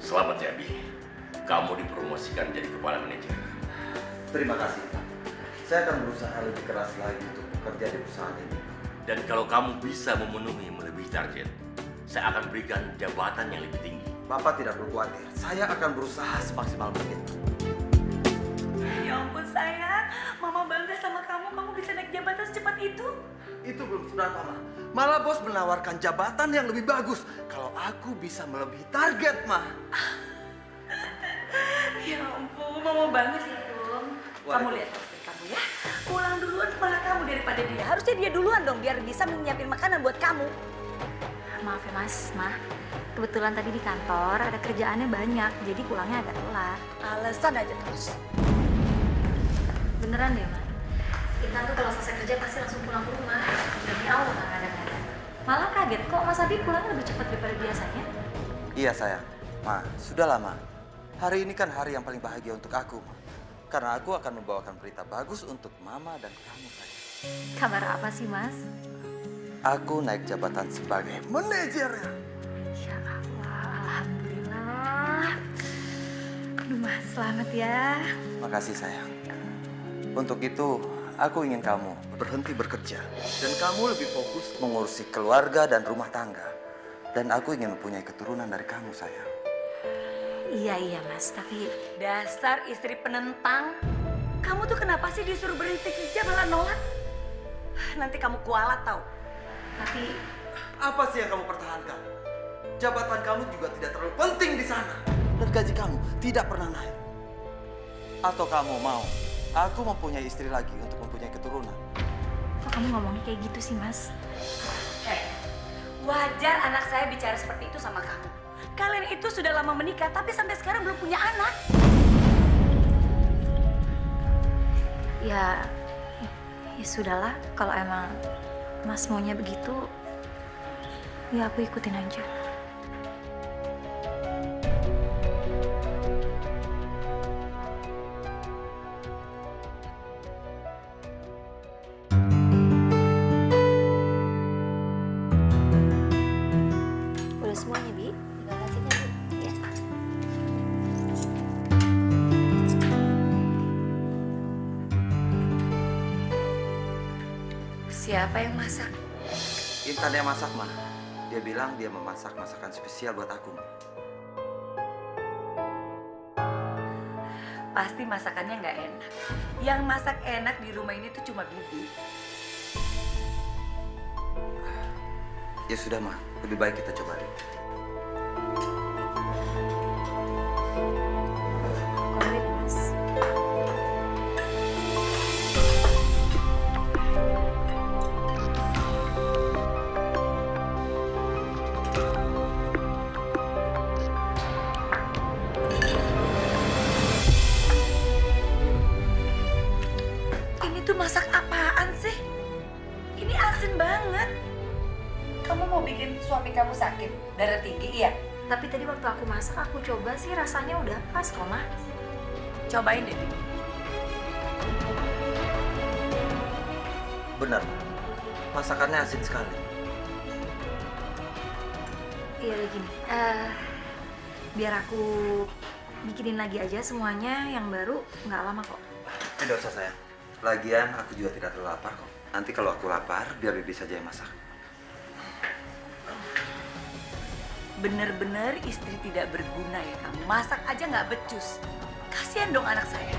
Selamat ya, Bi. Kamu dipromosikan jadi kepala manajer. Terima kasih, Pak. Saya akan berusaha lebih keras lagi untuk bekerja di perusahaan ini. Dan kalau kamu bisa memenuhi melebihi target, saya akan berikan jabatan yang lebih tinggi. Bapak tidak perlu khawatir. Saya akan berusaha semaksimal mungkin. Ya ampun sayang, Mama bangga sama kamu. Kamu bisa naik jabatan secepat itu. Itu belum seberapa, Ma. Malah bos menawarkan jabatan yang lebih bagus kalau aku bisa melebihi target, Ma. Ya ampun, Mama bangga sih, Rum. Kamu lihat istri kamu ya. Pulang duluan malah kamu daripada dia. Harusnya dia duluan dong biar bisa menyiapin makanan buat kamu. Maaf ya Mas, Ma. Kebetulan tadi di kantor ada kerjaannya banyak, jadi pulangnya agak telat. Alasan aja terus. Beneran deh, Ma. Kita tuh kalau selesai kerja pasti langsung pulang ke rumah. Demi Allah nggak kadang-kadang. Malah kaget kok Mas Abi pulangnya lebih cepat daripada biasanya. Iya, sayang. Ma, sudah lama. Hari ini kan hari yang paling bahagia untuk aku, Ma. Karena aku akan membawakan berita bagus untuk Mama dan kamu, sayang. Kabar apa sih, Mas? Aku naik jabatan sebagai manajer. Ya Allah, alhamdulillah. Aduh, Mas, selamat ya. Makasih, sayang. Untuk itu, aku ingin kamu berhenti bekerja. Dan kamu lebih fokus mengurusi keluarga dan rumah tangga. Dan aku ingin mempunyai keturunan dari kamu, sayang. Iya, Mas, tapi Dasar istri penentang. Kamu tuh kenapa sih disuruh berhenti kerja malah nolak? Nanti kamu kualat tau. tapi Apa sih yang kamu pertahankan? Jabatan kamu juga tidak terlalu penting di sana. Dan gaji kamu tidak pernah naik. Atau kamu mau aku mempunyai istri lagi untuk mempunyai keturunan? kok kamu ngomongnya kayak gitu sih, Mas? Wajar anak saya bicara seperti itu sama kamu. Kalian itu sudah lama menikah tapi sampai sekarang belum punya anak. Ya sudahlah, kalau emang Mas maunya begitu, ya aku ikutin aja. Udah semuanya, Bi? Tinggal nasinya, Bu. Ya. Siapa yang masak? Intan yang masak, Ma. Dia bilang dia memasak masakan spesial buat aku, Ma. Pasti masakannya nggak enak. Yang masak enak di rumah ini tuh cuma Bibi. Ya sudah, Ma. Lebih baik kita coba deh. Komplit, Mas. Ini tuh masak apaan sih? Ini asin banget. Kamu mau bikin suami kamu sakit? Darah tinggi, iya? Tapi tadi waktu aku masak, aku coba sih rasanya udah pas kok, Ma. Cobain deh, Bibi. Benar, Ma. Masakannya asin sekali. Iya udah gini, biar aku bikinin lagi aja semuanya yang baru, nggak lama kok. Tidak usah, sayang. Lagian aku juga tidak terlalu lapar kok. Nanti kalau aku lapar, biar Bibi saja yang masak. Bener-bener istri tidak berguna ya kamu. Masak aja nggak becus. Kasihan dong anak saya.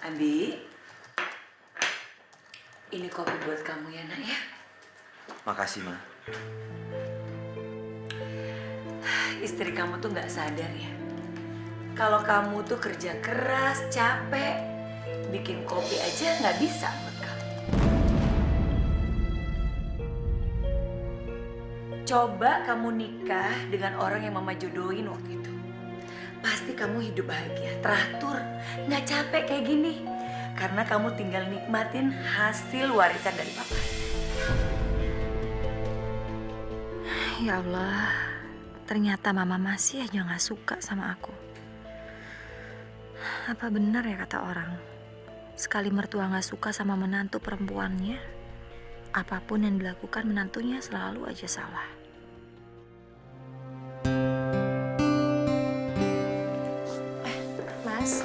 Abi, ini kopi buat kamu ya nak ya. Makasih, Ma. Istri kamu tuh nggak sadar ya. Kalau kamu tuh kerja keras, capek, bikin kopi aja nggak bisa buat kamu. Coba kamu nikah dengan orang yang mama jodohin waktu itu. Pasti kamu hidup bahagia, teratur, nggak capek kayak gini. Karena kamu tinggal nikmatin hasil warisan dari papa. Ya Allah, ternyata mama masih aja nggak suka sama aku. Apa benar ya kata orang, Sekali mertua gak suka sama menantu perempuannya, apapun yang dilakukan menantunya selalu aja salah. Mas.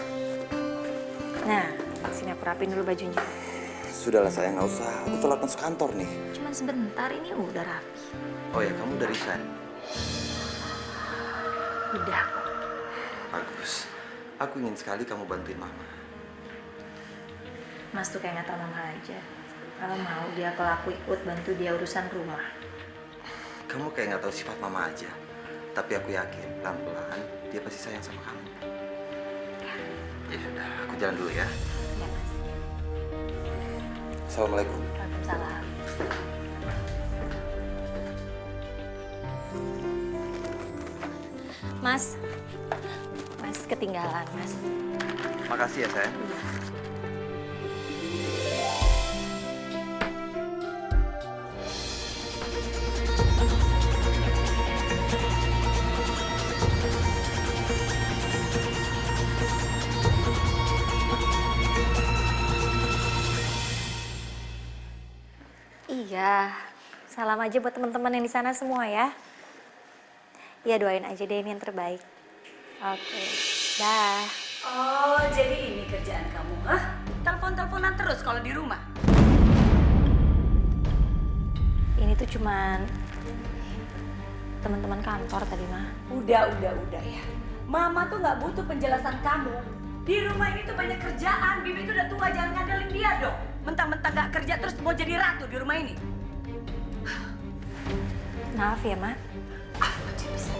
Nah, sini aku rapin dulu bajunya. Sudahlah sayang, nggak usah. Aku telat masuk kantor nih. Cuman sebentar ini udah rapi. Oh ya, kamu udah resign? Udah. Bagus. Aku ingin sekali kamu bantuin mama. Mas tuh kayak ngata mama aja. Kalau mau dia kalau aku ikut bantu dia urusan rumah. Kamu kayak nggak tahu sifat mama aja. Tapi aku yakin pelan-pelan dia pasti sayang sama kamu. Ya sudah, aku jalan dulu ya. Ya Mas. Assalamualaikum. Waalaikumsalam. Mas. Mas ketinggalan Mas. Makasih ya sayang. Iya, salam aja buat teman-teman yang di sana semua ya. Iya, doain aja deh ini yang terbaik. Oke, dah. Oh, jadi ini kerjaan kamu, hah? Telepon-teleponan terus kalau di rumah? Ini tuh cuman teman-teman kantor tadi mah. Udah ya. Mama tuh nggak butuh penjelasan kamu. Di rumah ini tuh banyak kerjaan. Bibi tuh udah tua, jangan ngandelin dia dong. Mentang-mentang gak kerja terus mau jadi ratu di rumah ini. Maaf ya, Mak. Aku aja bisa.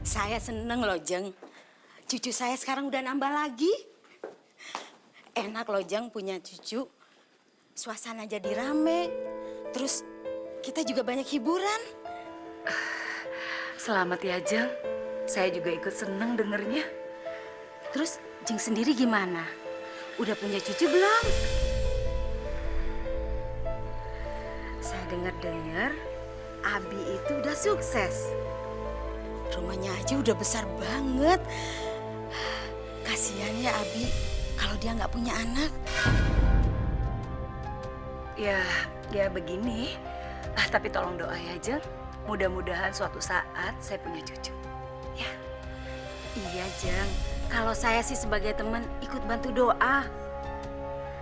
Saya seneng loh, Jeng. Cucu saya sekarang udah nambah lagi. Enak loh, Jeng, punya cucu. Suasana jadi rame. Terus kita juga banyak hiburan. Selamat ya, Jeng. Saya juga ikut seneng dengernya. Terus Jeng sendiri gimana? Udah punya cucu belum? Saya dengar-dengar Abi itu udah sukses. Rumahnya aja udah besar banget. Kasihan ya Abi kalau dia nggak punya anak. Ya begini. Tapi tolong doa ya, Jeng. Mudah-mudahan suatu saat saya punya cucu. Ya. Iya, Jeng. Kalau saya sih sebagai teman ikut bantu doa.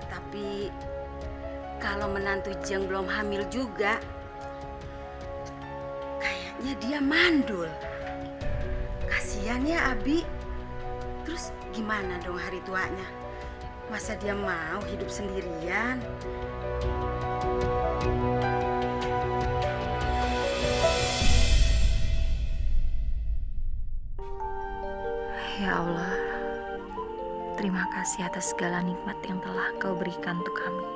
Tapi kalau menantu Jeng belum hamil juga, kayaknya dia mandul. Kasihan ya Abi. Terus gimana dong hari tuanya? Masa dia mau hidup sendirian? Ya Allah, terima kasih atas segala nikmat yang telah Kau berikan untuk kami.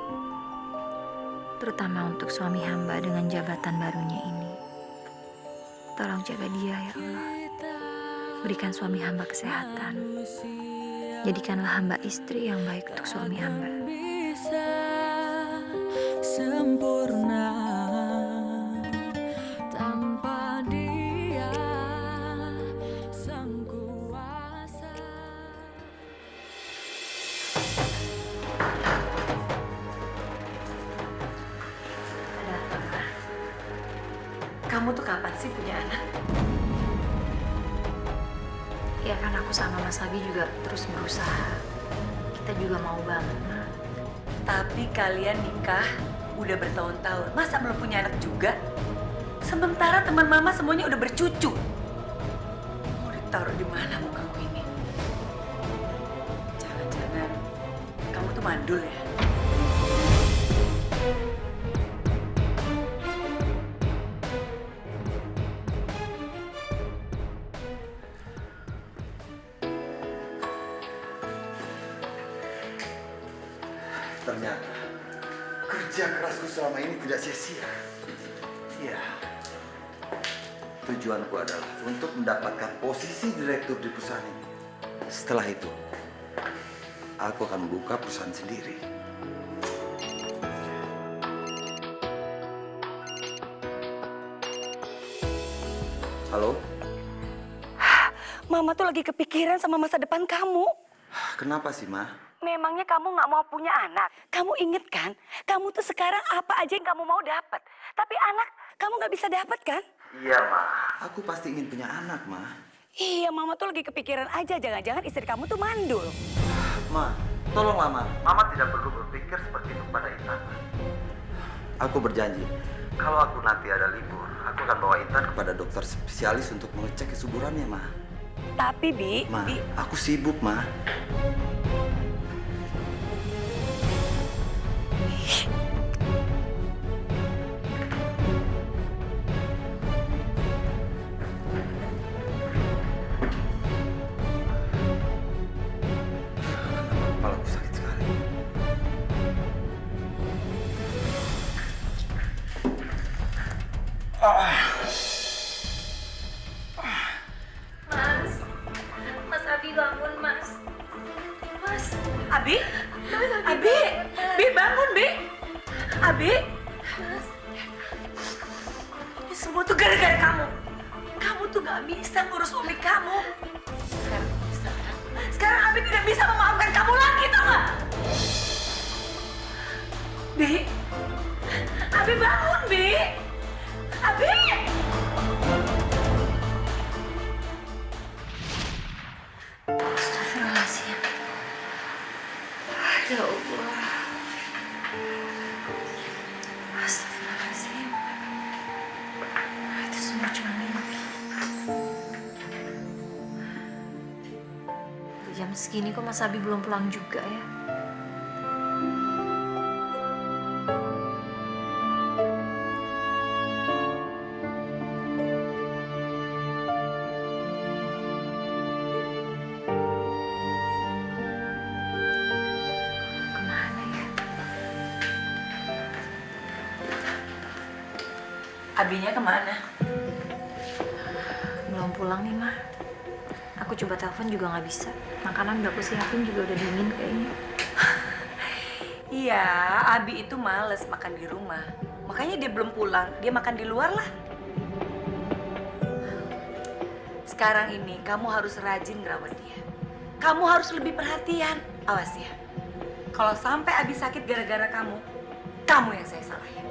Terutama untuk suami hamba dengan jabatan barunya ini. Tolong jaga dia ya Allah. Berikan suami hamba kesehatan. Jadikanlah hamba istri yang baik untuk suami hamba. Sempurna tanpa dia sang kuasa. Ada apa, Ma? Kamu tuh kapan sih punya anak? Ya kan aku sama Mas Abi juga terus berusaha. Kita juga mau banget, Ma. Tapi kalian nikah udah bertahun-tahun. Masa belum punya anak juga? Sementara teman Mama semuanya udah bercucu. Mau ditaruh di mana mukaku ini? Jangan-jangan kamu tuh mandul ya? Ternyata kerja kerasku selama ini tidak sia-sia. Iya. Tujuanku adalah untuk mendapatkan posisi direktur di perusahaan ini. Setelah itu, aku akan membuka perusahaan sendiri. Halo? Mama tuh lagi kepikiran sama masa depan kamu. Kenapa sih, Ma? Memangnya kamu nggak mau punya anak? Kamu inget kan? Kamu tuh sekarang apa aja yang kamu mau dapat. Tapi anak kamu nggak bisa dapat kan? Iya, Ma. Aku pasti ingin punya anak, Ma. Iya, mama tuh lagi kepikiran aja. Jangan-jangan istri kamu tuh mandul. Ma, tolonglah, Ma. Mama tidak perlu berpikir seperti itu pada Intan. Aku berjanji, kalau aku nanti ada libur, aku akan bawa Intan kepada dokter spesialis untuk mengecek kesuburannya, Ma. Tapi, Ma, Bi. aku sibuk, Ma. Kepalaku sakit sekali. Mas Abi bangun, Mas. Mas, Abi? Abi? Bi, bangun, Bi. Abi? Ini semua tuh gara-gara kamu. Kamu tuh gak bisa ngurus umi kamu. Sekarang bisa. Sekarang Abi tidak bisa memaafkan kamu lagi, tau gak? Bi? Abi bangun, Bi. Abi? Astagfirullahaladzim. Ya Allah. Astagfirullahaladzim. Itu semua cuma mimpi. Jam segini kok Mas Abi belum pulang juga ya? Kemana ya? Abinya kemana? Belum pulang nih, Ma. Aku coba telepon juga nggak bisa. Makanan udah aku siapin juga udah dingin kayaknya. Iya, Abi itu males makan di rumah. Makanya dia belum pulang. Dia makan di luar lah. Sekarang ini kamu harus rajin ngerawat dia. Kamu harus lebih perhatian. Awas ya. Kalau sampai Abi sakit gara-gara kamu yang saya salahin.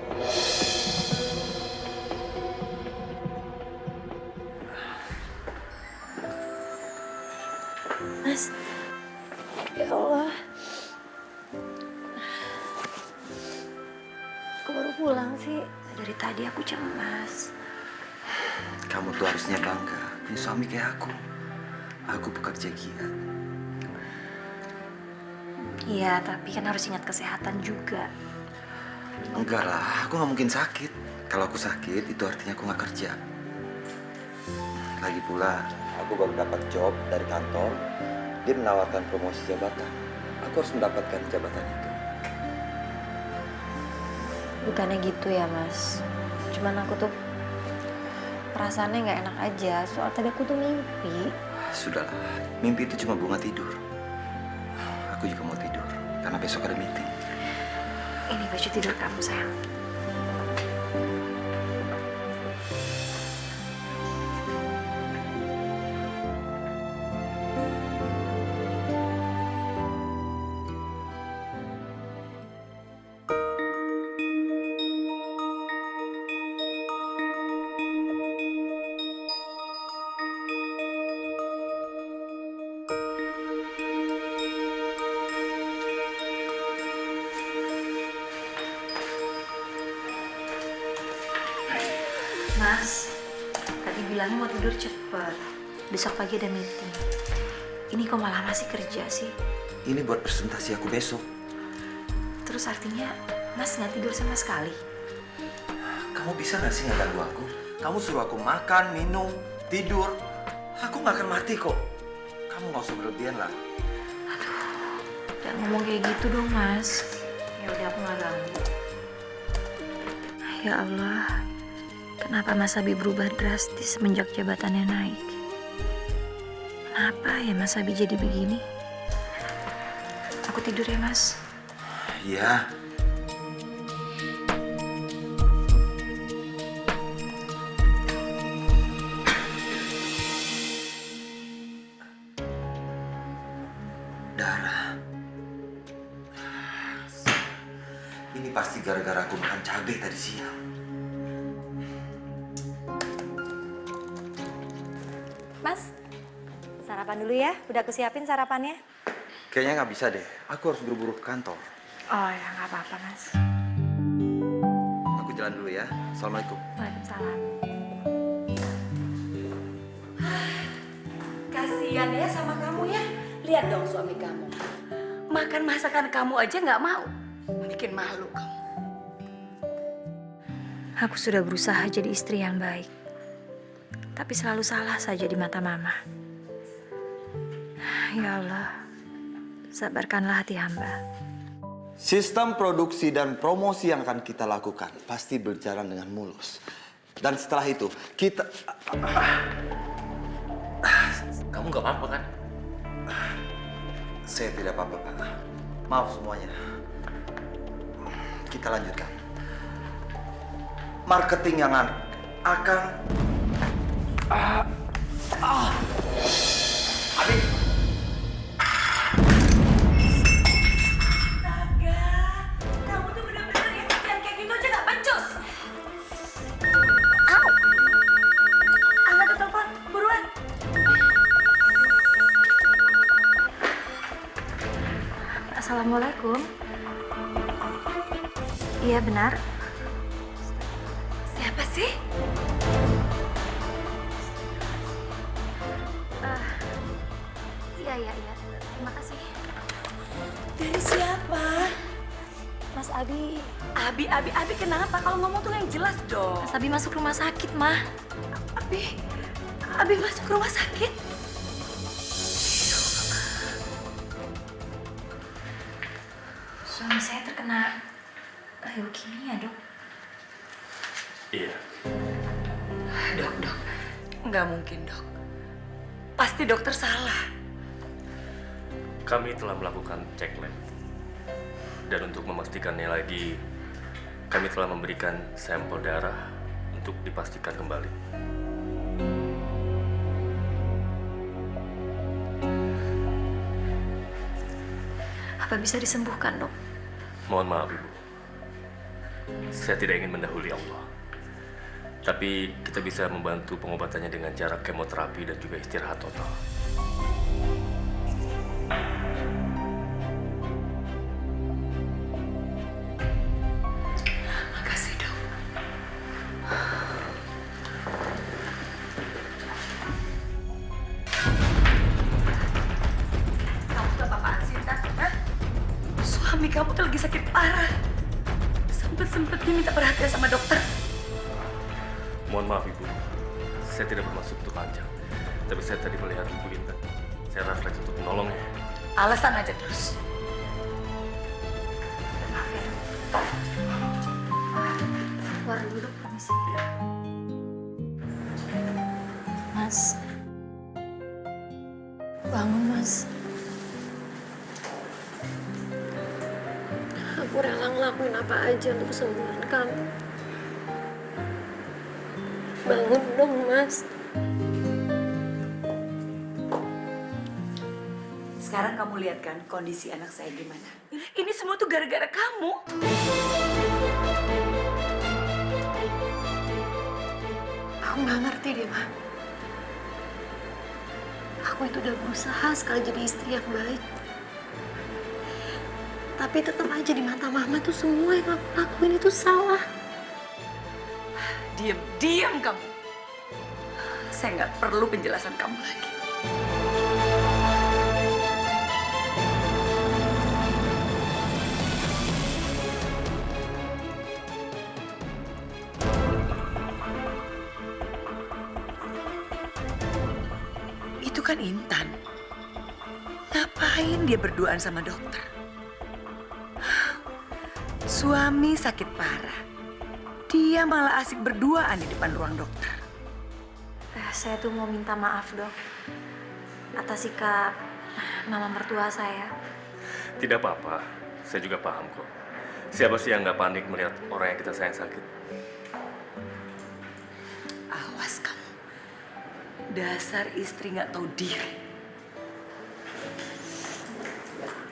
Mas, ya Allah, aku baru pulang sih. Dari tadi aku cemas. Kamu tuh harusnya bangga punya suami kayak aku. Aku pekerja giat. Iya, tapi kan harus ingat kesehatan juga. Enggak lah, aku nggak mungkin sakit. Kalau aku sakit, itu artinya aku nggak kerja. Lagi pula, aku baru dapat job dari kantor. Dia menawarkan promosi jabatan. Aku harus mendapatkan jabatan itu. Bukannya gitu ya, Mas. Cuman aku tuh perasaannya nggak enak aja. Soal tadi aku tuh mimpi. Sudahlah, mimpi itu cuma bunga tidur. Aku juga mau tidur, karena besok ada meeting. Ini baju tidur kamu, sayang. Mas, tadi bilangnya mau tidur cepet. Besok pagi ada meeting. Ini kok malah masih kerja sih? Ini buat presentasi aku besok. Terus artinya Mas nggak tidur sama sekali? Kamu bisa nggak sih nggak ganggu aku? Kamu suruh aku makan, minum, tidur. Aku nggak akan mati kok. Kamu nggak usah berlebihan lah. Jangan ngomong kayak gitu dong, Mas. Ya udah, aku nggak ganggu. Ya Allah, kenapa Mas Abi berubah drastis semenjak jabatannya naik? Kenapa ya Mas Abi jadi begini? Aku tidur ya, Mas. Iya. Dar, gara-gara aku makan cabai tadi siang. Mas, sarapan dulu ya. Udah aku siapin sarapannya. Kayaknya nggak bisa deh. Aku harus buru-buru ke kantor. Oh ya, nggak apa-apa, Mas. Aku jalan dulu ya. Assalamualaikum. Waalaikumsalam. Kasihan ya sama kamu ya. Lihat dong suami kamu. Makan masakan kamu aja nggak mau. Bikin malu kamu. Aku sudah berusaha jadi istri yang baik. Tapi selalu salah saja di mata mama. Ya Allah, sabarkanlah hati hamba. Sistem produksi dan promosi yang akan kita lakukan pasti berjalan dengan mulus. Dan setelah itu, kita... Kamu nggak apa-apa kan? Saya tidak apa-apa, Pak. Maaf semuanya. Kita lanjutkan. Marketing yang akan... Abi! Astaga, kamu tuh bener-bener ya kerjaan kayak gitu aja nggak becus. Au! Angkat tuh telepon, buruan. Assalamualaikum. Iya benar. Siapa sih? Iya. Terima kasih. Dari siapa? Mas Abi. Abi kenapa? Kalau ngomong tuh yang jelas dong. Mas Abi masuk rumah sakit, Mah. Abi masuk rumah sakit? Suami saya terkena leukemia, Dok. Iya. Dok. Nggak mungkin, Dok. Pasti dokter salah. Kami telah melakukan cek lab. Dan untuk memastikannya lagi, kami telah memberikan sampel darah untuk dipastikan kembali. Apa bisa disembuhkan, Dok? Mohon maaf, Ibu. Saya tidak ingin mendahului Allah. Tapi kita bisa membantu pengobatannya dengan jarak kemoterapi dan juga istirahat total. Makasih, Dok. Kamu tuh apa-apaan sih, Intan? Hah? Suami kamu tuh lagi sakit parah. Sempet-sempetnya minta perhatian sama dokter. Mohon maaf, Ibu. Saya tidak bermaksud untuk lancar. Tapi saya tadi melihat Ibu Intan. Saya refleks untuk menolongnya. Alasan aja terus. Maaf ya, Dok. Keluar dulu, Dok. Permisi. Mas. Bangun, Mas. Aku rela ngelakuin apa aja untuk kesembuhan kamu. Bangun dong, Mas. Sekarang kamu lihat kan kondisi anak saya gimana. Ini semua tuh gara-gara kamu. Aku nggak ngerti deh, Ma. Aku itu udah berusaha sekali jadi istri yang baik. Tapi tetap aja di mata Mama tuh semua yang aku lakuin itu salah. Diam kamu. Saya nggak perlu penjelasan kamu lagi. Itu kan Intan. Ngapain dia berduaan sama dokter? Suami sakit parah. Dia malah asik berduaan di depan ruang dokter. Saya tuh mau minta maaf, Dok. Atas sikap mama mertua saya. Tidak apa-apa. Saya juga paham kok. Siapa sih yang nggak panik melihat orang yang kita sayang sakit? Awas kamu. Dasar istri nggak tahu diri.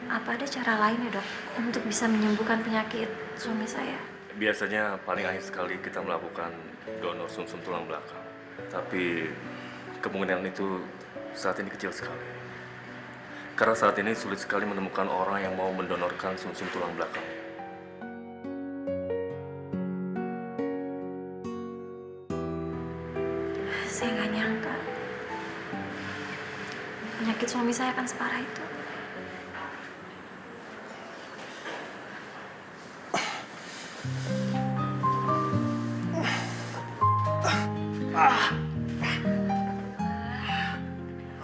Apa ada cara lain ya, Dok, untuk bisa menyembuhkan penyakit suami saya. Biasanya paling akhir sekali kita melakukan donor sumsum tulang belakang. Tapi kemungkinan itu saat ini kecil sekali. Karena saat ini sulit sekali menemukan orang yang mau mendonorkan sumsum tulang belakang. Saya nggak nyangka penyakit suami saya akan separah itu.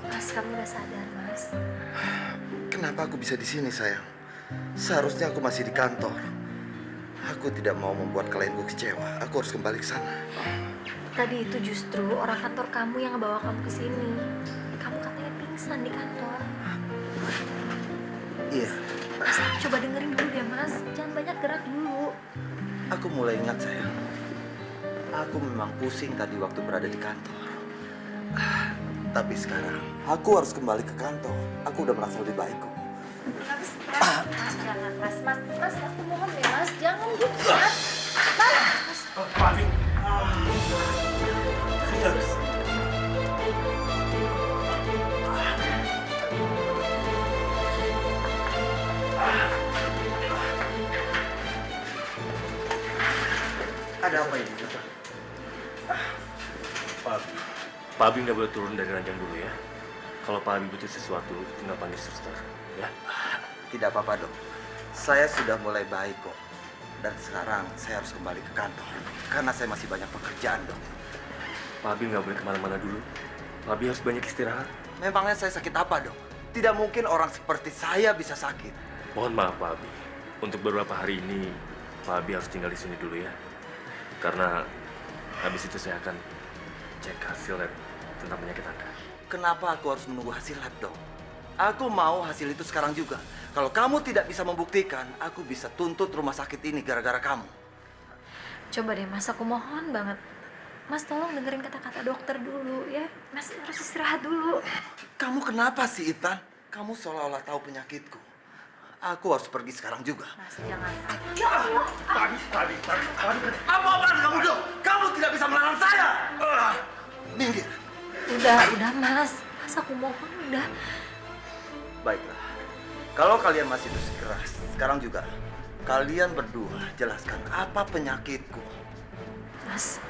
Mas, kamu udah sadar, Mas? Kenapa aku bisa di sini, sayang? Seharusnya aku masih di kantor. Aku tidak mau membuat klienku kecewa. Aku harus kembali ke sana. Tadi itu justru orang kantor kamu yang ngebawa kamu ke sini. Kamu katanya pingsan di kantor. Iya, Mas, coba dengerin dulu deh, Mas. Jangan banyak gerak dulu. aku mulai ingat, sayang. Aku memang pusing tadi waktu berada di kantor. Tapi sekarang, aku harus kembali ke kantor. Aku udah merasa lebih baik kok. Mas, jangan, Mas, aku mohon deh, Mas. Jangan gitu, Mas. Ada apa ini? Pak Abi nggak boleh turun dari ranjang dulu ya. Kalau Pak Abi butuh sesuatu, tinggal panggil suster. Ya. Tidak apa-apa, Dok. Saya sudah mulai baik kok. Dan sekarang saya harus kembali ke kantor. Karena saya masih banyak pekerjaan, Dok. Pak Abi nggak boleh kemana-mana dulu. Pak Abi harus banyak istirahat. Memangnya saya sakit apa, Dok? Tidak mungkin orang seperti saya bisa sakit. Mohon maaf Pak Abi. Untuk beberapa hari ini, Pak Abi harus tinggal di sini dulu ya. Karena habis itu saya akan cek hasil lab tentang penyakit Anda. Kenapa aku harus menunggu hasil lab, Dok? Aku mau hasil itu sekarang juga. Kalau kamu tidak bisa membuktikan, aku bisa tuntut rumah sakit ini gara-gara kamu. Coba deh, Mas, aku mohon banget. Mas, tolong dengerin kata-kata dokter dulu ya. Mas harus istirahat dulu. Kamu kenapa sih, Itan? Kamu seolah-olah tahu penyakitku. Aku harus pergi sekarang juga. Mas, jangan. Apa-apaan kamu, Dok? Kamu tidak bisa melarang saya! Minggir. Udah, Mas. Mas, aku mohon, udah. Baiklah. Kalau kalian masih bersikeras, sekarang juga kalian berdua jelaskan apa penyakitku. Mas.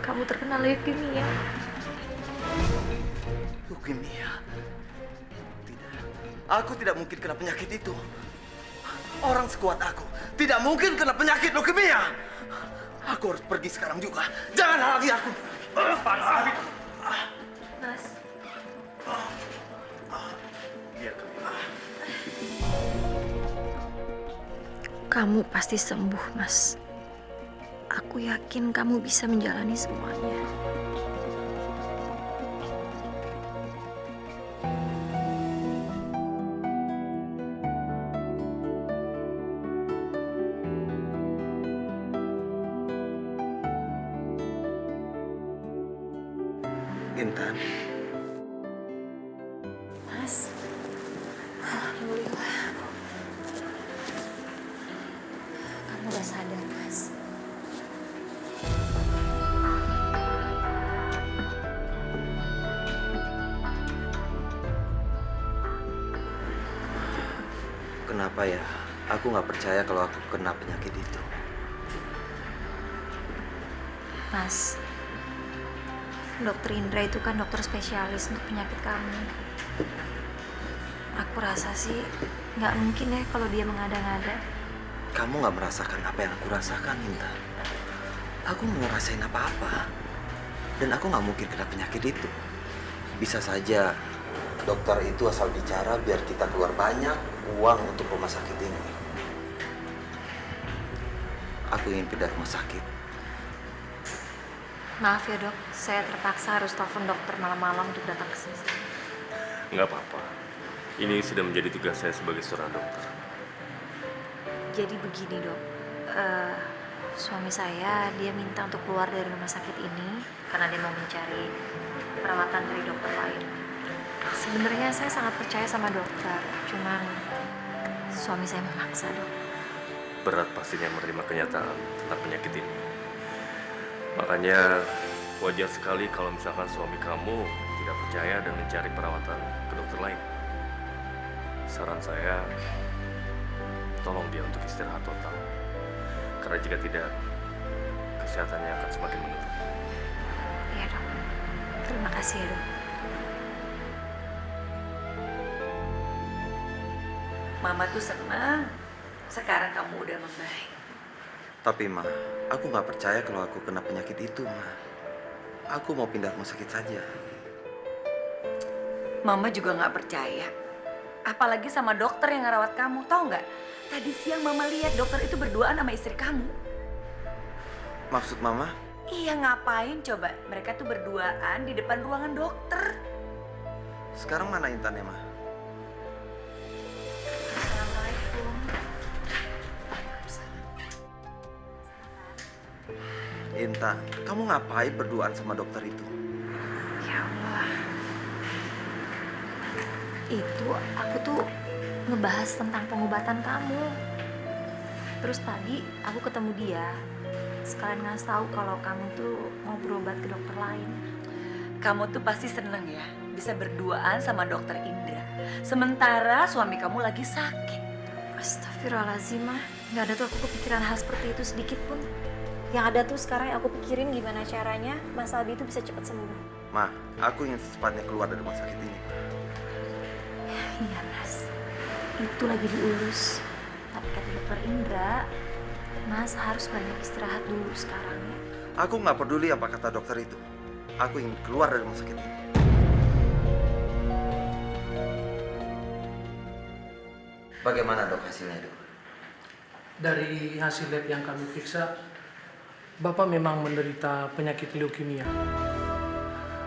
Kamu terkena leukemia. Leukemia? Tidak. Aku tidak mungkin kena penyakit itu. Orang sekuat aku tidak mungkin kena penyakit leukemia. Aku harus pergi sekarang juga. Jangan halangi aku. Mas. Kamu pasti sembuh, Mas. Aku yakin kamu bisa menjalani semuanya. Intan, Mas. Alhamdulillah. Kamu udah sadar, Mas. kenapa ya? Aku nggak percaya kalau aku kena penyakit itu. Mas, Dokter Indra itu kan dokter spesialis untuk penyakit kamu. Aku rasa sih nggak mungkin ya kalau dia mengada-ngada. Kamu nggak merasakan apa yang aku rasakan, Intan. Aku nggak ngerasain apa-apa. Dan aku nggak mungkin kena penyakit itu. Bisa saja dokter itu asal bicara biar kita keluar banyak uang untuk rumah sakit ini. Aku ingin pindah rumah sakit. Maaf ya dok, saya terpaksa harus telepon dokter malam-malam untuk datang ke sini. Nggak apa-apa. Ini sudah menjadi tugas saya sebagai seorang dokter. Jadi begini dok, Suami saya, dia minta untuk keluar dari rumah sakit ini karena dia mau mencari perawatan dari dokter lain. Sebenarnya saya sangat percaya sama dokter, cuman suami saya memaksa, Dok. Berat pastinya menerima kenyataan tentang penyakit ini. Makanya wajar sekali kalau misalkan suami kamu tidak percaya dan mencari perawatan ke dokter lain. Saran saya, tolong dia untuk istirahat total. Karena jika tidak, kesehatannya akan semakin menurun. Iya, Dok. Terima kasih ya, Dok. Mama tuh senang sekarang kamu udah membaik. Tapi Ma, aku nggak percaya kalau aku kena penyakit itu, Ma. Aku mau pindah rumah sakit saja. Mama juga nggak percaya. Apalagi sama dokter yang ngerawat kamu, tahu nggak? Tadi siang Mama lihat dokter itu berduaan sama istri kamu. Maksud Mama? Iya, ngapain coba? Mereka tuh berduaan di depan ruangan dokter. Sekarang mana Intan ya, Ma? Assalamualaikum. Intan, kamu ngapain berduaan sama dokter itu? Ya Allah. Itu aku tuh ngebahas tentang pengobatan kamu. Terus tadi aku ketemu dia, sekalian ngasih tahu kalau kamu tuh mau berobat ke dokter lain. Kamu tuh pasti seneng ya bisa berduaan sama dokter Indra. Sementara suami kamu lagi sakit. Astagfirullahaladzim, Mah. Nggak ada tuh aku kepikiran hal seperti itu sedikit pun. Yang ada tuh sekarang yang aku pikirin gimana caranya Mas Albi itu bisa cepat sembuh. Ma, aku ingin secepatnya keluar dari rumah sakit ini. Iya, Mas. Itu lagi diurus. Tapi kata dokter Indra, Mas harus banyak istirahat dulu sekarang ya. Aku nggak peduli apa kata dokter itu. Aku ingin keluar dari rumah sakit ini. Bagaimana dok hasilnya dok? Dari hasil lab yang kami periksa, Bapak memang menderita penyakit leukemia.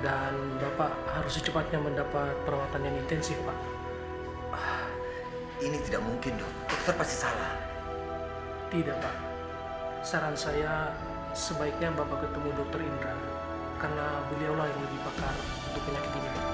Dan Bapak harus secepatnya mendapat perawatan yang intensif, Pak. Ini tidak mungkin dok. Dokter pasti salah. Tidak, Pak. Saran saya sebaiknya Bapak ketemu Dokter Indra. Karena beliaulah yang lebih pakar untuk penyakit ini, Pak.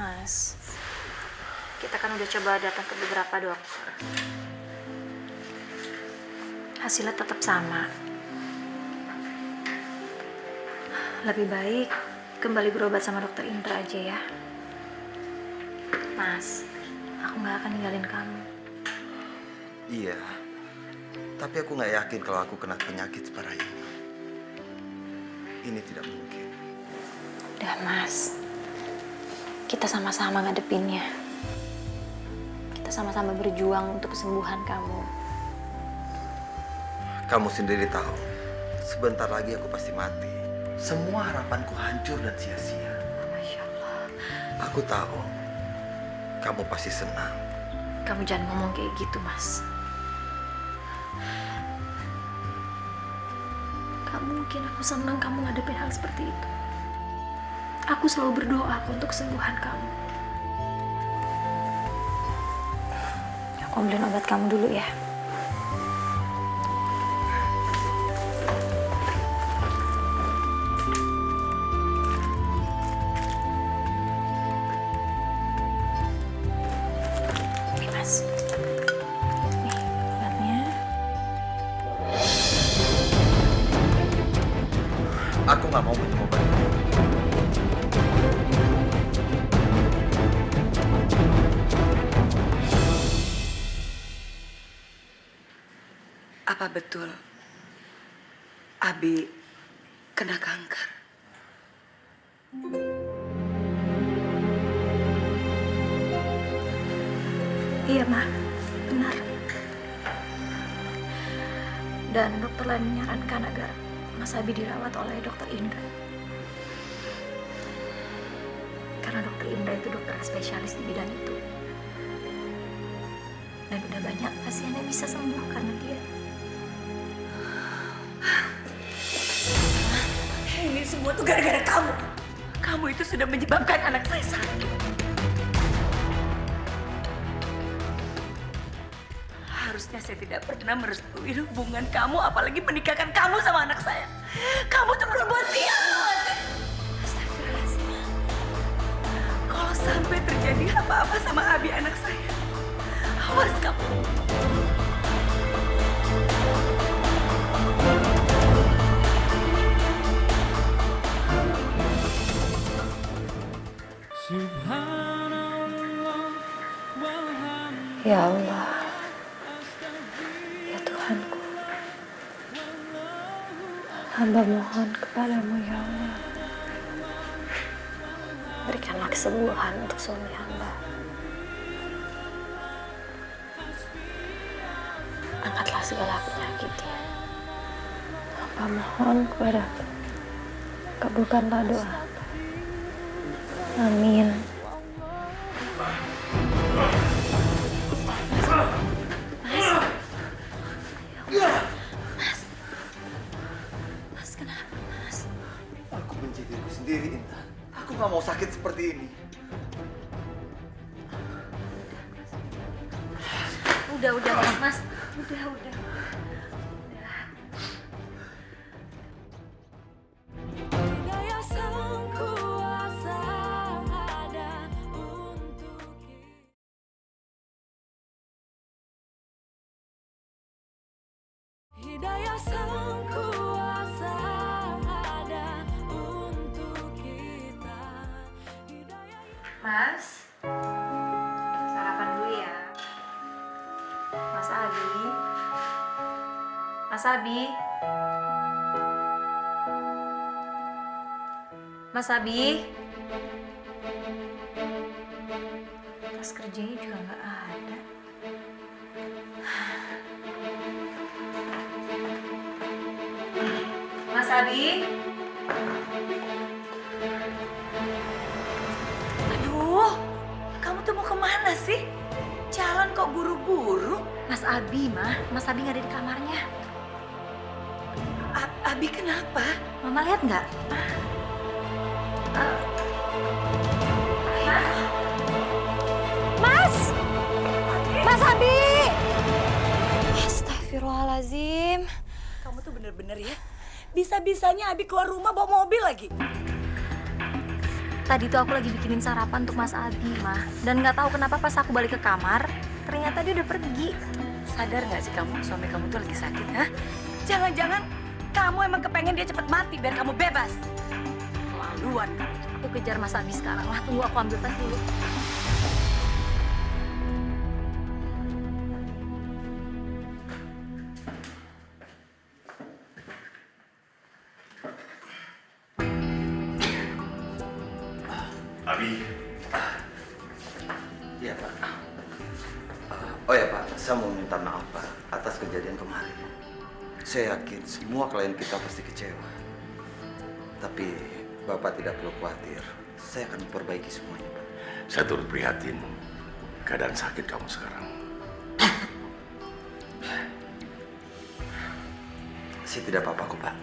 Mas, kita kan udah coba datang ke beberapa dokter. Hasilnya tetap sama. Lebih baik kembali berobat sama dokter Indra aja ya. Mas, aku nggak akan ninggalin kamu. Iya. Tapi aku nggak yakin kalau aku kena penyakit separah ini. Ini tidak mungkin. Udah, Mas. Kita sama-sama ngadepinnya. Kita sama-sama berjuang untuk kesembuhan kamu. Kamu sendiri tahu, sebentar lagi aku pasti mati. Semua harapanku hancur dan sia-sia. Masya Allah. Aku tahu, kamu pasti senang. Kamu jangan ngomong kayak gitu, Mas. Gak mungkin aku senang kamu ngadepin hal seperti itu. Aku selalu berdoa untuk kesembuhan kamu. Aku ambilin obat kamu dulu ya. Ini, Mas. Nih, obatnya. Aku nggak mau minum obat. Apa betul Abi kena kanker? Iya, Ma. Benar. Dan dokter lain menyarankan agar Mas Abi dirawat oleh dokter Indra. Karena dokter Indra itu dokter spesialis di bidang itu. Dan udah banyak pasien yang bisa sembuh karena dia. Ini semua tuh gara-gara kamu. Kamu itu sudah menyebabkan anak saya sakit. Harusnya saya tidak pernah merestui hubungan kamu, apalagi menikahkan kamu sama anak saya. Kamu tuh berbuat sial. Astagfirullahaladzim. Kalau sampai terjadi apa-apa sama Abi anak saya, awas kamu. Ya Allah, ya Tuhanku, hamba mohon kepadamu ya Allah. Berikanlah kesembuhan untuk suami hamba. Angkatlah segala penyakitnya. Hamba mohon kepadamu, kabulkanlah doa hamba. Amin. Mas, kenapa Mas? Aku benci diriku sendiri, Intan. Aku nggak mau sakit seperti ini. Udah Mas. Udah. Hidayah sang kuasa ada untuk kita. Hidayah sang kuasa ada untuk kita. Hidayah. Mas, sarapan dulu ya. Mas Abi. Mas Abi. Mas Abi. Tas kerjanya juga nggak ada. Mas Abi. Aduh, kamu tuh mau kemana sih? Jalan kok buru-buru. Mas Abi, Mas Abi nggak ada di kamarnya. Abi kenapa? Mama lihat nggak? Mas Abi! Astagfirullahaladzim. Kamu tuh bener-bener ya, bisa-bisanya Abi keluar rumah bawa mobil lagi. Tadi tuh aku lagi bikinin sarapan untuk Mas Abi, Mah. Dan nggak tahu kenapa pas aku balik ke kamar, ternyata dia udah pergi. Sadar nggak sih kamu, suami kamu tuh lagi sakit, ha? Jangan-jangan kamu emang kepengen dia cepet mati biar kamu bebas. Keterlaluan kamu. Aku kejar Mas Abi sekarang lah. Tunggu aku ambil tas dulu. Abi, Iya, Pak. Oh ya, Pak. Saya mau minta maaf, Pak, atas kejadian kemarin. Saya yakin semua klien kita pasti kecewa. Tapi Bapak tidak perlu khawatir. Saya akan memperbaiki semuanya, Pak. saya turut prihatin keadaan sakit kamu sekarang. Saya tidak apa-apa kok, Pak.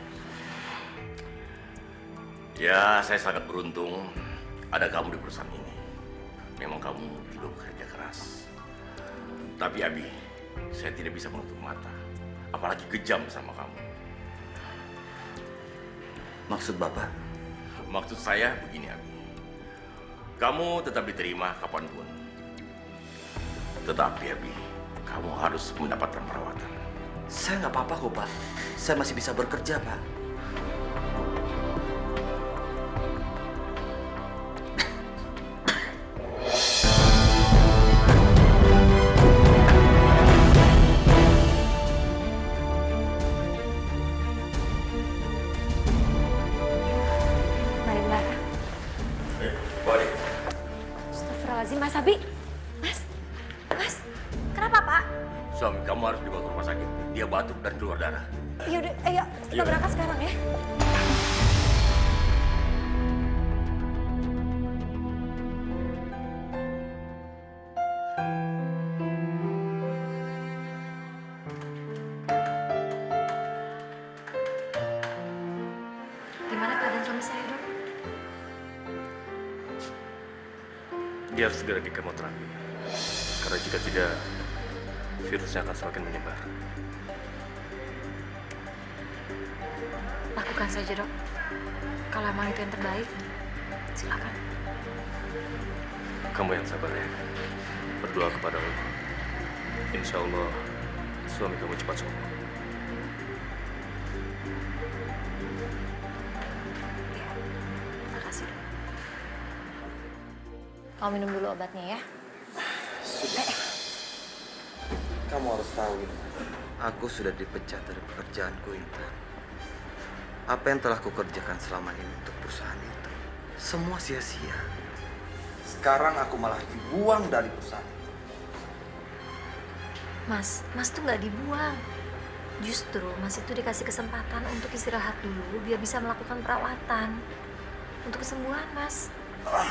Ya, saya sangat beruntung ada kamu di perusahaan ini. Memang kamu tidak bekerja keras. Tapi Abi, saya tidak bisa menutup mata. Apalagi kejam sama kamu. Maksud Bapak? Maksud saya begini, Abi. Kamu tetap diterima kapanpun. Tetapi Abi, kamu harus mendapatkan perawatan. Saya nggak apa-apa kok, Pak. Saya masih bisa bekerja, Pak. Mari, Mbak. Balik. Astagfirullahaladzim, Mas Abi. Mas, kenapa, Pak? Suami kamu harus dibawa ke rumah sakit. Dia batuk dan keluar darah. Yaudah, ayo kita berangkat sekarang ya. suami saya, Dok? Dia harus segera di kemoterapi. Karena jika tidak, virusnya akan semakin menyebar. Lakukan saja, Dok. Kalau emang itu yang terbaik, silakan. Kamu yang sabar ya. Berdoa kepada Allah. Insya Allah, suami kamu cepat sembuh. Iya, makasih, Dok. Kamu minum dulu obatnya ya. Kamu harus tahu ini. Aku sudah dipecat dari pekerjaanku, Intan. Apa yang telah kukerjakan selama ini untuk perusahaan itu, semua sia-sia. Sekarang aku malah dibuang dari perusahaan itu. Mas tuh nggak dibuang. Justru Mas itu dikasih kesempatan untuk istirahat dulu biar bisa melakukan perawatan untuk kesembuhan Mas. Kok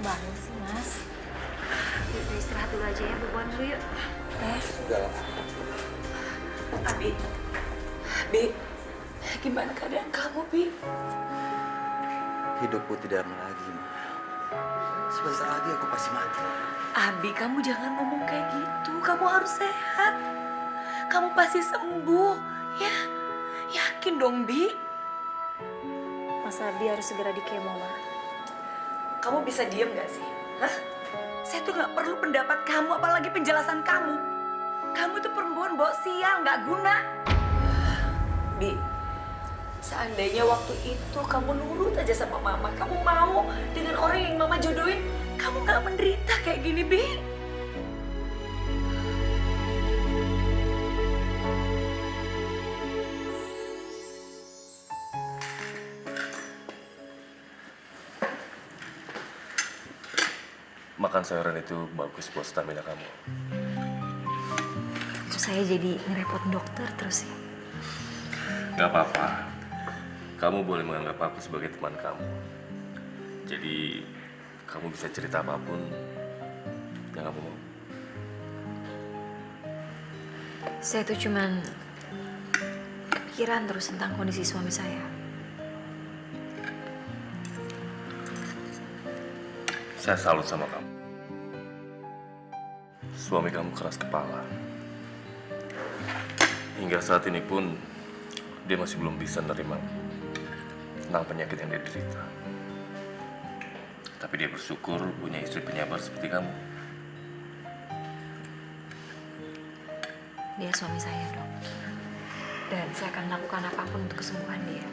bangun sih Mas? Yuk, kita istirahat dulu aja ya, berbuan dulu yuk. Sudahlah. Abi, Bi, gimana keadaan kamu, Bi? Hidupku tidak lama lagi, Ma. Sebentar lagi aku pasti mati. Abi, kamu jangan ngomong kayak gitu. Kamu harus sehat. Kamu pasti sembuh, ya. Yakin dong, Bi. Mas Abi harus segera di kemo, Ma. Kamu bisa diem gak sih? Hah? Saya tuh gak perlu pendapat kamu, apalagi penjelasan kamu. Kamu tuh perempuan bawa sial, gak guna. Bi, seandainya waktu itu kamu nurut aja sama Mama, kamu mau dengan orang yang Mama jodohin, kamu gak menderita kayak gini, Bi. Makan sayuran itu bagus buat stamina kamu. Terus saya jadi ngerepotin dokter terus ya. Gak apa-apa. Kamu boleh menganggap aku sebagai teman kamu. Jadi, kamu bisa cerita apapun yang kamu mau. Saya tuh cuman kepikiran terus tentang kondisi suami saya. Saya salut sama kamu. Suami kamu keras kepala. Hingga saat ini pun, dia masih belum bisa menerima tentang penyakit yang dia derita. Tapi dia bersyukur punya istri penyabar seperti kamu. Dia suami saya, Dok. Dan saya akan lakukan apapun untuk kesembuhan dia.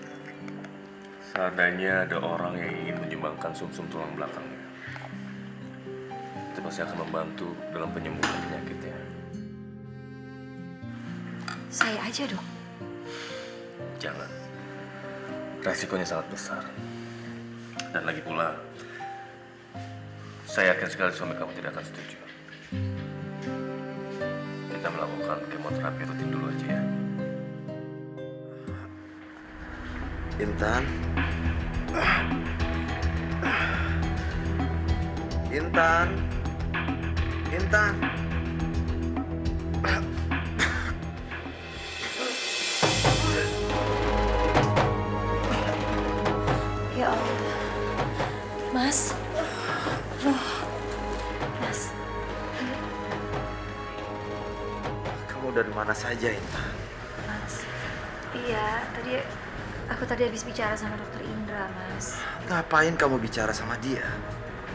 Seandainya ada orang yang ingin menyumbangkan sumsum tulang belakangnya, itu pasti akan membantu dalam penyembuhan penyakitnya. Saya aja, Dok. Jangan. Resikonya sangat besar. Dan lagi pula, saya yakin sekali suami kamu tidak akan setuju. Kita melakukan kemoterapi rutin dulu aja ya. Intan. Intan. Intan. Ya Allah. Mas. Mas. Kamu dari mana saja, Intan? Mas. Iya, aku tadi habis bicara sama dokter Indra, Mas. Ngapain kamu bicara sama dia?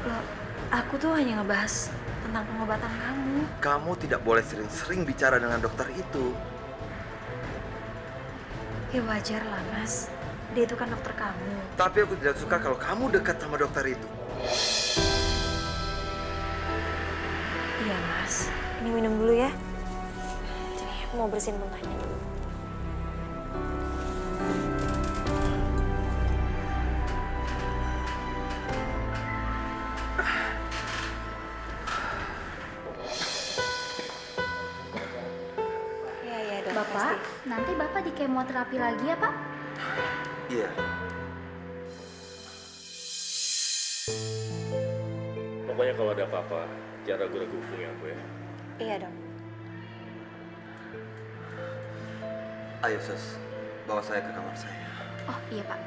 Loh, aku tuh hanya ngebahas tentang pengobatan kamu. Kamu tidak boleh sering-sering bicara dengan dokter itu. Ya wajar lah, Mas. Dia itu kan dokter kamu. Tapi aku tidak suka kalau kamu dekat sama dokter itu. Iya, Mas. Ini minum dulu ya. Sini, aku mau bersihin muntahnya dulu. Iya, iya, dok. Bapak, nanti Bapak di kemoterapi lagi ya, Pak? Iya. Pokoknya kalau ada apa-apa, jangan ragu-ragu hubungi aku ya. Iya, dok. Ayo, Sus. Bawa saya ke kamar saya. Oh iya Pak.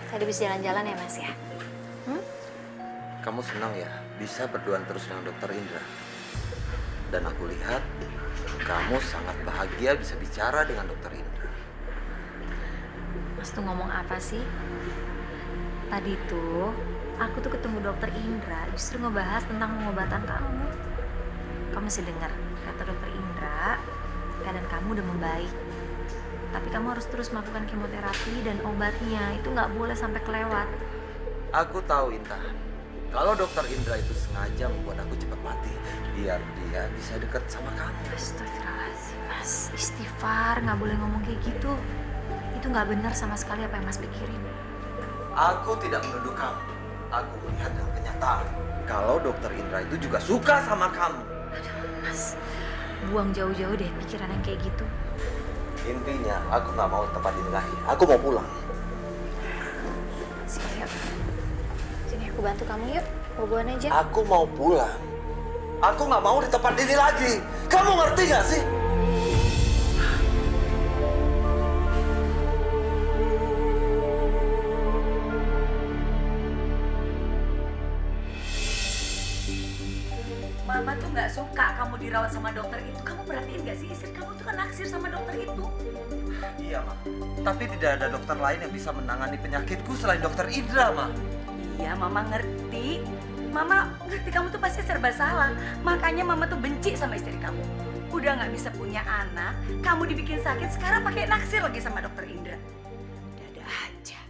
Tadi bisa jalan-jalan ya Mas ya? Kamu senang ya bisa berduaan terus dengan Dokter Indra. Dan aku lihat kamu sangat bahagia bisa bicara dengan Dokter Indra. Mas tuh ngomong apa sih? Tadi tuh aku tuh ketemu Dokter Indra justru ngebahas tentang pengobatan kamu. Kamu masih dengar kata Dokter Indra, keadaan kamu udah membaik. Tapi kamu harus terus melakukan kemoterapi dan obatnya itu nggak boleh sampai kelewat. Aku tahu Intan. Kalau Dokter Indra itu sengaja membuat aku cepat mati biar dia bisa dekat sama kamu. Astagfirullahaladzim, Mas. Istighfar, nggak boleh ngomong kayak gitu. Itu nggak benar sama sekali apa yang Mas pikirin. Aku tidak menuduh kamu. Aku melihat dengan kenyataan. Kalau Dokter Indra itu juga suka sama kamu. Aduh, Mas. Buang jauh-jauh deh pikiran yang kayak gitu. Intinya aku nggak mau tempat ini lagi. Aku mau pulang. Sini yuk. Sini aku bantu kamu yuk. Boboan aja. Aku mau pulang. Aku nggak mau di tempat ini lagi. Kamu ngerti nggak sih? Mama tuh nggak suka kamu dirawat sama dokter itu. Kamu perhatiin nggak sih istri kamu tuh kan naksir sama dokter itu? Iya, Ma. Tapi tidak ada dokter lain yang bisa menangani penyakitku selain Dokter Indra, Ma. Iya, Mama ngerti. Mama ngerti kamu tuh pasti serba salah. Makanya Mama tuh benci sama istri kamu. Udah nggak bisa punya anak, kamu dibikin sakit, sekarang pakai naksir lagi sama dokter Indra. Ada aja.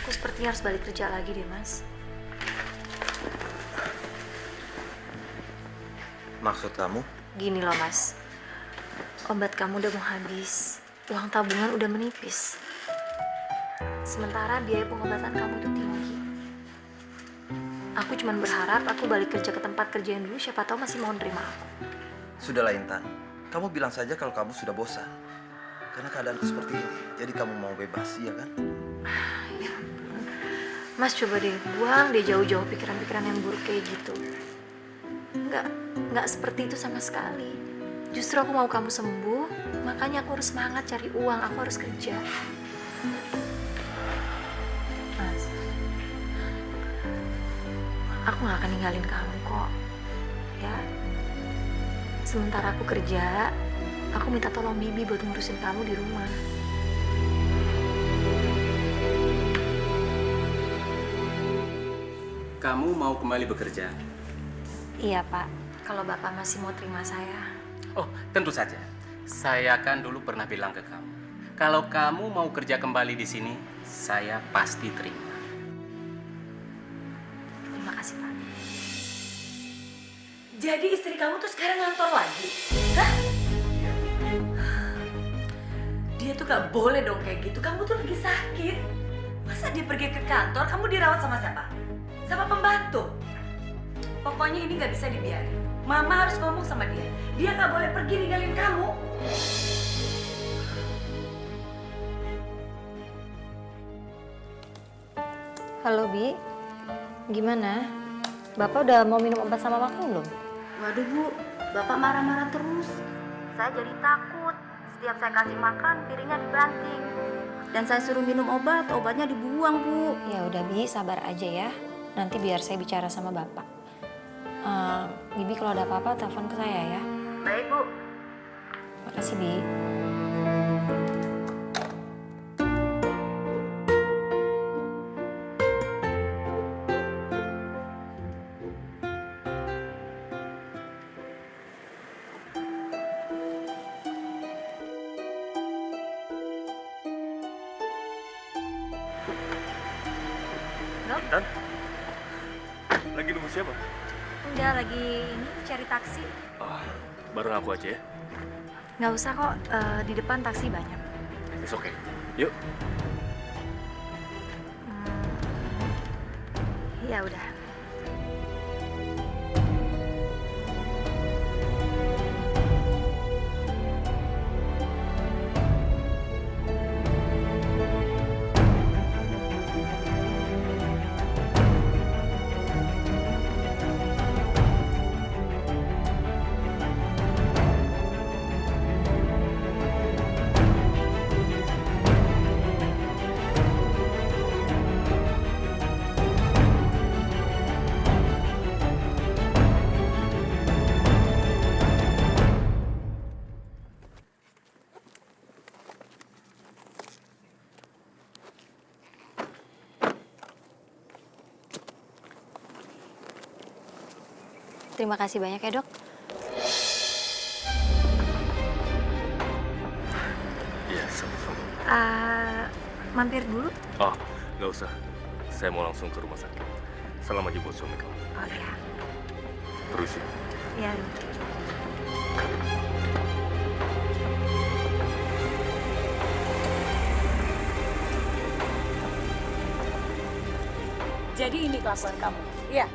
Aku sepertinya harus balik kerja lagi deh, Mas. Maksud kamu? Gini loh, Mas. Obat kamu udah mau habis. Uang tabungan udah menipis. Sementara biaya pengobatan kamu tuh tinggi. Aku cuman berharap aku balik kerja ke tempat kerja yang dulu, siapa tahu masih mau nerima aku. Sudahlah Intan, kamu bilang saja kalau kamu sudah bosan. Karena keadaanku seperti ini, jadi kamu mau bebas, iya kan? Ya ampun. Mas coba deh, buang deh jauh-jauh pikiran-pikiran yang buruk kayak gitu. Nggak seperti itu sama sekali. Justru aku mau kamu sembuh, makanya aku harus semangat cari uang, aku harus kerja. Mas, aku nggak akan ninggalin kamu kok, ya. Sementara aku kerja, aku minta tolong Bibi buat ngurusin kamu di rumah. Kamu mau kembali bekerja? Iya, Pak. Kalau Bapak masih mau terima saya. Oh, tentu saja. Saya kan dulu pernah bilang ke kamu, kalau kamu mau kerja kembali di sini, saya pasti terima. Terima kasih, Pak. Jadi istri kamu tuh sekarang ngantor lagi? Hah? Dia tuh gak boleh dong kayak gitu. Kamu tuh lagi sakit. Masa dia pergi ke kantor, kamu dirawat sama siapa? Sama pembantu. Pokoknya ini gak bisa dibiarin. Mama harus ngomong sama dia. Dia gak boleh pergi ninggalin kamu. Halo, Bi. Gimana? Bapak udah mau minum obat sama makan belum? Waduh Bu, Bapak marah-marah terus. Saya jadi takut. Setiap saya kasih makan, piringnya dibanting. Dan saya suruh minum obat, obatnya dibuang Bu. Ya udah Bi, sabar aja ya. Nanti biar saya bicara sama Bapak. Bibi kalau ada apa-apa telepon ke saya ya. Baik Bu. Makasih Bi. Intan? Lagi nunggu siapa? Udah lagi ini cari taksi. Oh, bareng aku aja ya. Nggak usah kok, di depan taksi banyak. It's okay. Yuk. Ya udah. Terima kasih banyak ya dok. Iya, sama-sama. Mampir dulu. Oh, nggak usah. Saya mau langsung ke rumah sakit. Salam aja buat suami kamu. Oh ya. Permisi. Ya. Jadi ini kelakuan kamu. Iya.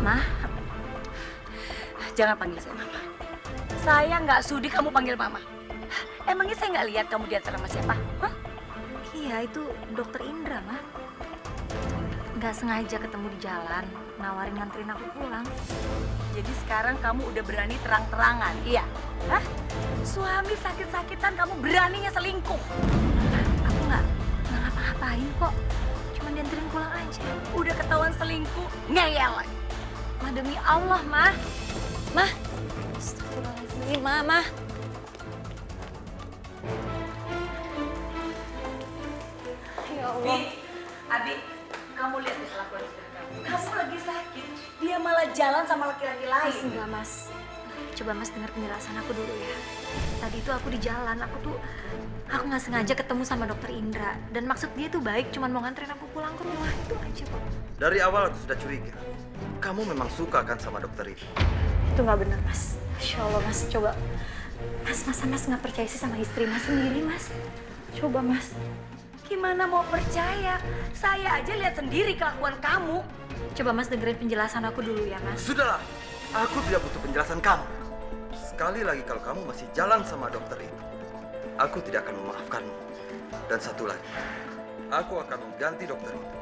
Mah, Jangan panggil saya Mama. Saya nggak sudi kamu panggil Mama. Emangnya saya nggak lihat kamu diantar sama siapa? Hah? iya itu dokter Indra mah. Nggak sengaja ketemu di jalan, nawarin nganterin aku pulang. Jadi sekarang kamu udah berani terang-terangan, iya? Hah? Suami sakit-sakitan kamu beraninya selingkuh. Aku nggak ngapa-ngapain kok. Cuma dianterin pulang aja. Udah ketahuan selingkuh, ngeyel lagi. Mah demi Allah, Mah. Mah. Astagfirullahaladzim, Mah. Ya Allah. Abi, kamu lihat nih kelakuan istri kamu. Kamu lagi sakit, dia malah jalan sama laki-laki Mas, lain. enggak, Mas. Coba Mas dengar penjelasan aku dulu ya. Tadi itu aku di jalan, aku nggak sengaja ketemu sama dokter Indra. Dan maksud dia tuh baik, cuman mau nganterin aku pulang ke rumah. Itu aja kok. Dari awal aku sudah curiga. Kamu memang suka kan sama dokter itu? Itu nggak benar, Mas. Masya Allah, Mas. Coba. Mas nggak percaya sih sama istri Mas sendiri, Mas. Coba, Mas. Gimana mau percaya? Saya aja lihat sendiri kelakuan kamu. Coba Mas dengerin penjelasan aku dulu ya, Mas. Sudahlah, aku tidak butuh penjelasan kamu. Sekali lagi kalau kamu masih jalan sama dokter itu, aku tidak akan memaafkanmu. Dan satu lagi, aku akan mengganti dokter itu.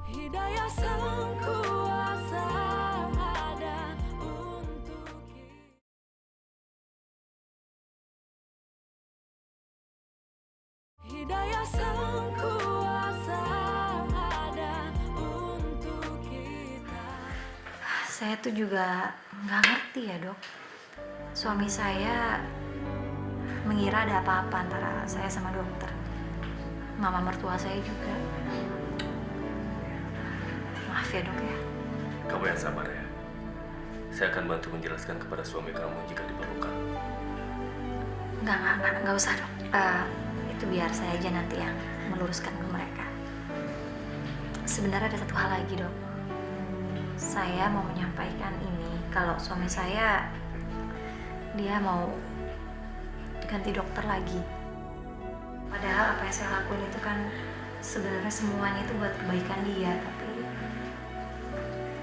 Hidayah sang kuasa ada untuk kita. Hidayah sang kuasa ada untuk kita. Saya tuh juga nggak ngerti ya, Dok. Suami saya mengira ada apa-apa antara saya sama dokter. Mama mertua saya juga. Maaf ya, Dok ya. Kamu yang sabar ya. Saya akan bantu menjelaskan kepada suami kamu jika diperlukan. Nggak usah, Dok. Itu biar saya aja nanti yang meluruskan ke mereka. Sebenarnya ada satu hal lagi, Dok. Saya mau menyampaikan ini kalau suami saya dia mau ganti dokter lagi. Padahal apa yang saya lakuin itu kan sebenarnya semuanya itu buat kebaikan dia,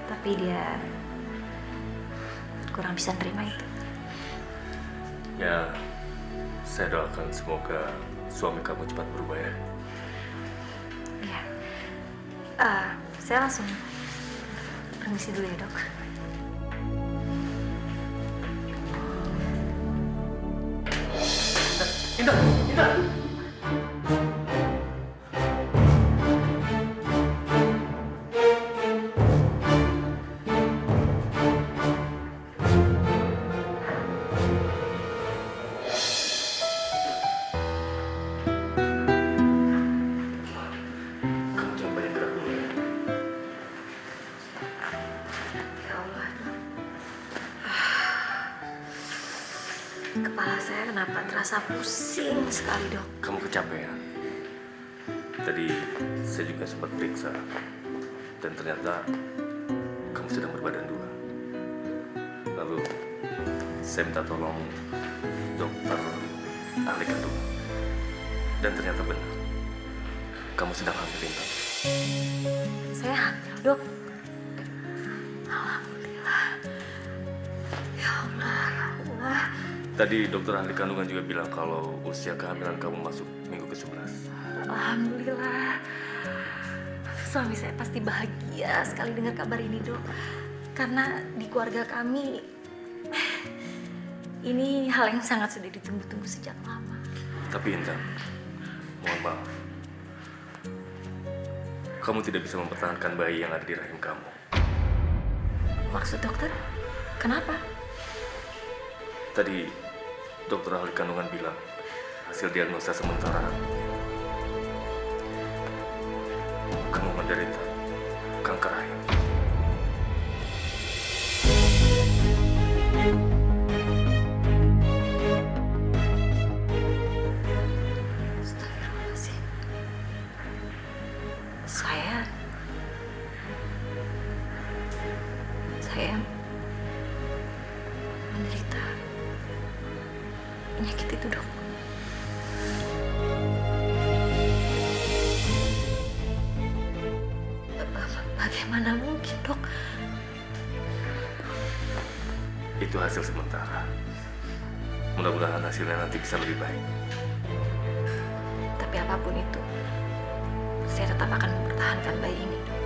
tapi dia kurang bisa nerima itu. Ya, Saya doakan semoga suami kamu cepat berubah ya. Iya. Saya langsung permisi dulu ya, Dok. Indah, Indah. Kamu jangan banyak gerak dulu ya. Ya Allah, Dok. Kepala saya kenapa terasa pusing sekali, Dok? Kamu kecapean. Tadi saya juga sempat periksa dan ternyata kamu sedang berbadan dua. Lalu saya minta tolong dokter ahli kandungan dan ternyata benar kamu sedang hamil, Intan. Saya hamil, Dok. Alhamdulillah. Ya Allah, ya Allah. Tadi dokter ahli kandungan juga bilang kalau usia kehamilan kamu masuk minggu ke-11. Alhamdulillah. Suami saya pasti bahagia sekali dengar kabar ini, Dok. Karena di keluarga kami ini hal yang sangat sudah ditunggu-tunggu sejak lama. Tapi Intan, mohon maaf. Kamu tidak bisa mempertahankan bayi yang ada di rahim kamu. Maksud dokter? Kenapa? Tadi dokter ahli kandungan bilang hasil diagnosa sementara kamu menderita kanker rahim. Astagfirullahaladzim. Saya menderita penyakit itu, Dok. Bagaimana mungkin, Dok? Itu hasil sementara. Mudah-mudahan hasilnya nanti bisa lebih baik. Tapi apapun itu, saya tetap akan mempertahankan bayi ini, Dok.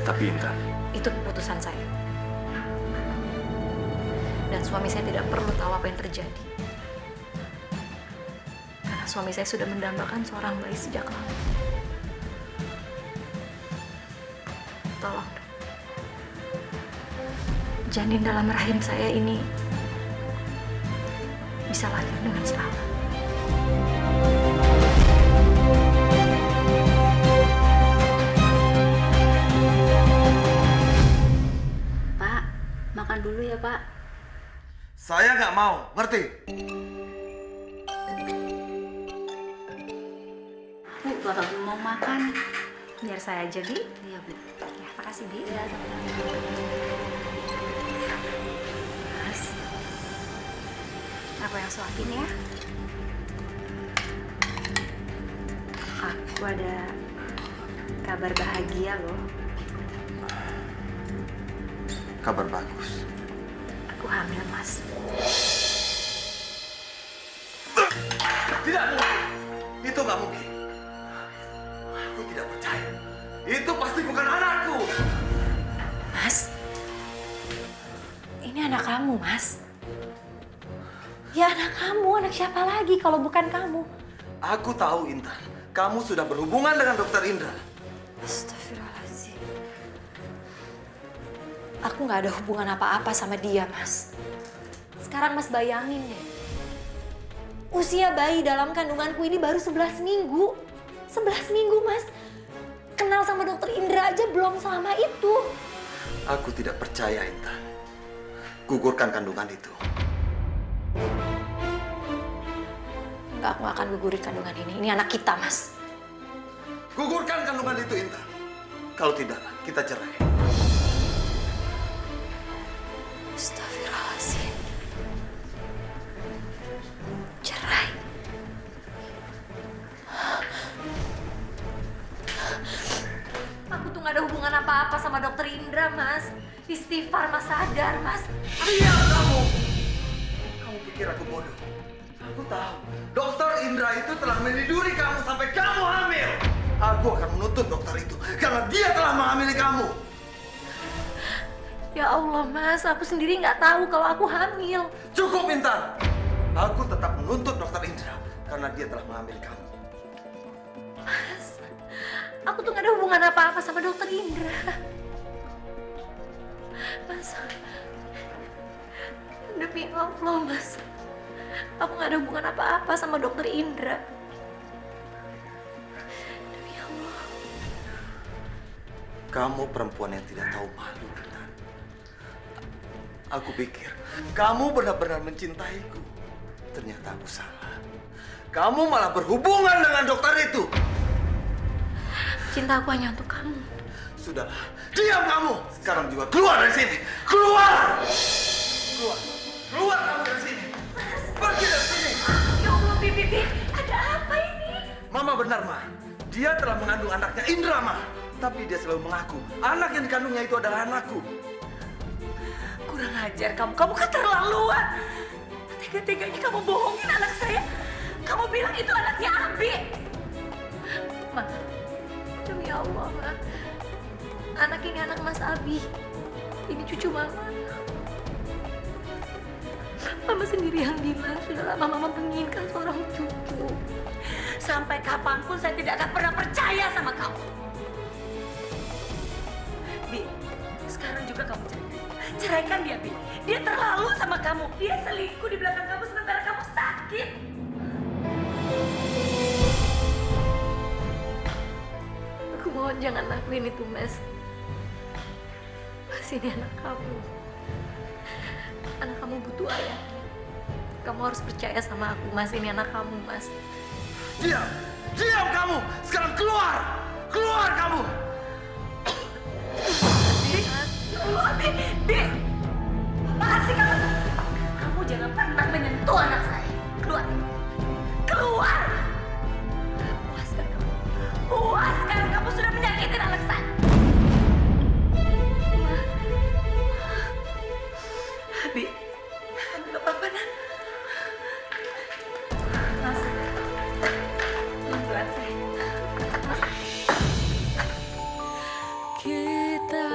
Tapi Intan, Itu keputusan saya. Dan suami saya tidak perlu tahu apa yang terjadi. Karena suami saya sudah mendambakan seorang bayi sejak lama. Tolong, Dok. Janin dalam rahim saya ini bisa lahir dengan selamat. Pak, makan dulu ya, Pak. Saya nggak mau, ngerti? Bu, Bapak belum mau makan. Biar saya aja, Bi. Iya, Bu. Ya, makasih, Bi. Iya, Mas, aku yang suapin ya. Aku ada kabar bahagia loh. Kabar bagus. Aku hamil, Mas. Tidak mungkin. Itu nggak mungkin. Aku tidak percaya. Itu pasti bukan anakku. Mas, ini anak kamu, Mas. Ya anak kamu, anak siapa lagi kalau bukan kamu? Aku tahu, Intan. Kamu sudah berhubungan dengan Dokter Indra. Astagfirullahaladzim. Aku nggak ada hubungan apa-apa sama dia, Mas. Sekarang Mas bayangin deh. Usia bayi dalam kandunganku ini baru 11 minggu. 11 minggu, Mas. Kenal sama Dokter Indra aja belum selama itu. Aku tidak percaya, Intan. Gugurkan kandungan itu. Enggak, aku nggak akan gugurin kandungan ini. Ini anak kita, Mas. Gugurkan kandungan itu, Intan. Kalau tidak, kita cerai. Astagfirullahaladzim. Cerai. Aku tuh gak ada hubungan apa-apa sama Dokter Indra, Mas. Istighfar, Mas, sadar, Mas. Diam kamu! Kamu pikir aku bodoh? Aku tahu, Dokter Indra itu telah meniduri kamu sampai kamu hamil. Aku akan menuntut dokter itu karena dia telah menghamili kamu. Ya Allah, Mas, aku sendiri nggak tahu kalau aku hamil. Cukup, Intan. Aku tetap menuntut dokter Indra karena dia telah menghamili kamu. Mas, aku tuh nggak ada hubungan apa-apa sama dokter Indra. Mas, demi Allah, Mas, aku nggak ada hubungan apa-apa sama dokter Indra. Demi Allah. Kamu perempuan yang tidak tahu malu, Intan. Aku pikir kamu benar-benar mencintaiku. Ternyata aku salah. Kamu malah berhubungan dengan dokter itu. Cinta aku hanya untuk kamu. Sudahlah, diam kamu. Sekarang juga keluar dari sini. Keluar! Keluar! Keluar kamu dari sini. Pergi dari sini. Ya Allah, Bi, ada apa ini? Mama benar, Ma. Dia telah mengandung anaknya Indra, Ma. Tapi dia selalu mengaku anak yang dikandungnya itu adalah anakku. Kurang ajar kamu keterlaluan. Tega-teganya kamu bohongin anak saya. Kamu bilang itu anaknya Abi. Ma, demi Allah, Ma. Anak ini anak Mas Abi. Ini cucu Mama. Mama sendiri yang bilang sudah lama Mama menginginkan seorang cucu. Sampai kapanpun saya tidak akan pernah percaya sama kamu. Bi, sekarang juga kamu ceraikan dia, Bi. Dia terlalu sama kamu. Dia selingkuh di belakang kamu sementara kamu sakit. Aku mohon jangan lakuin itu, Mas. Mas, ini anak kamu. Anak kamu butuh ayah. Kamu harus percaya sama aku, Mas. Ini anak kamu, Mas. Diam! Diam kamu! Sekarang keluar! Keluar kamu! Bi, ya Allah, Bi. Apaan sih kamu? Kamu jangan pernah menyentuh anak saya. Keluar. Keluar! Puaskan kamu. Puaskan kamu sudah menyakitin anak saya. Bi, kamu gak apa-apa, nak? Mas, pelan-pelan saya. Kita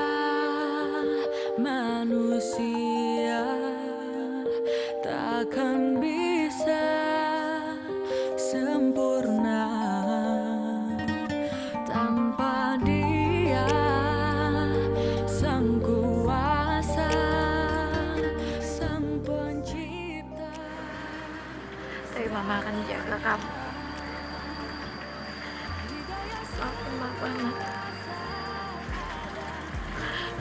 manusia takkan bisa sempurna tanpa Dia, Sang Kuasa, Sang Pencipta. Tapi Mama akan jaga kamu. Maafin Mama, Nak.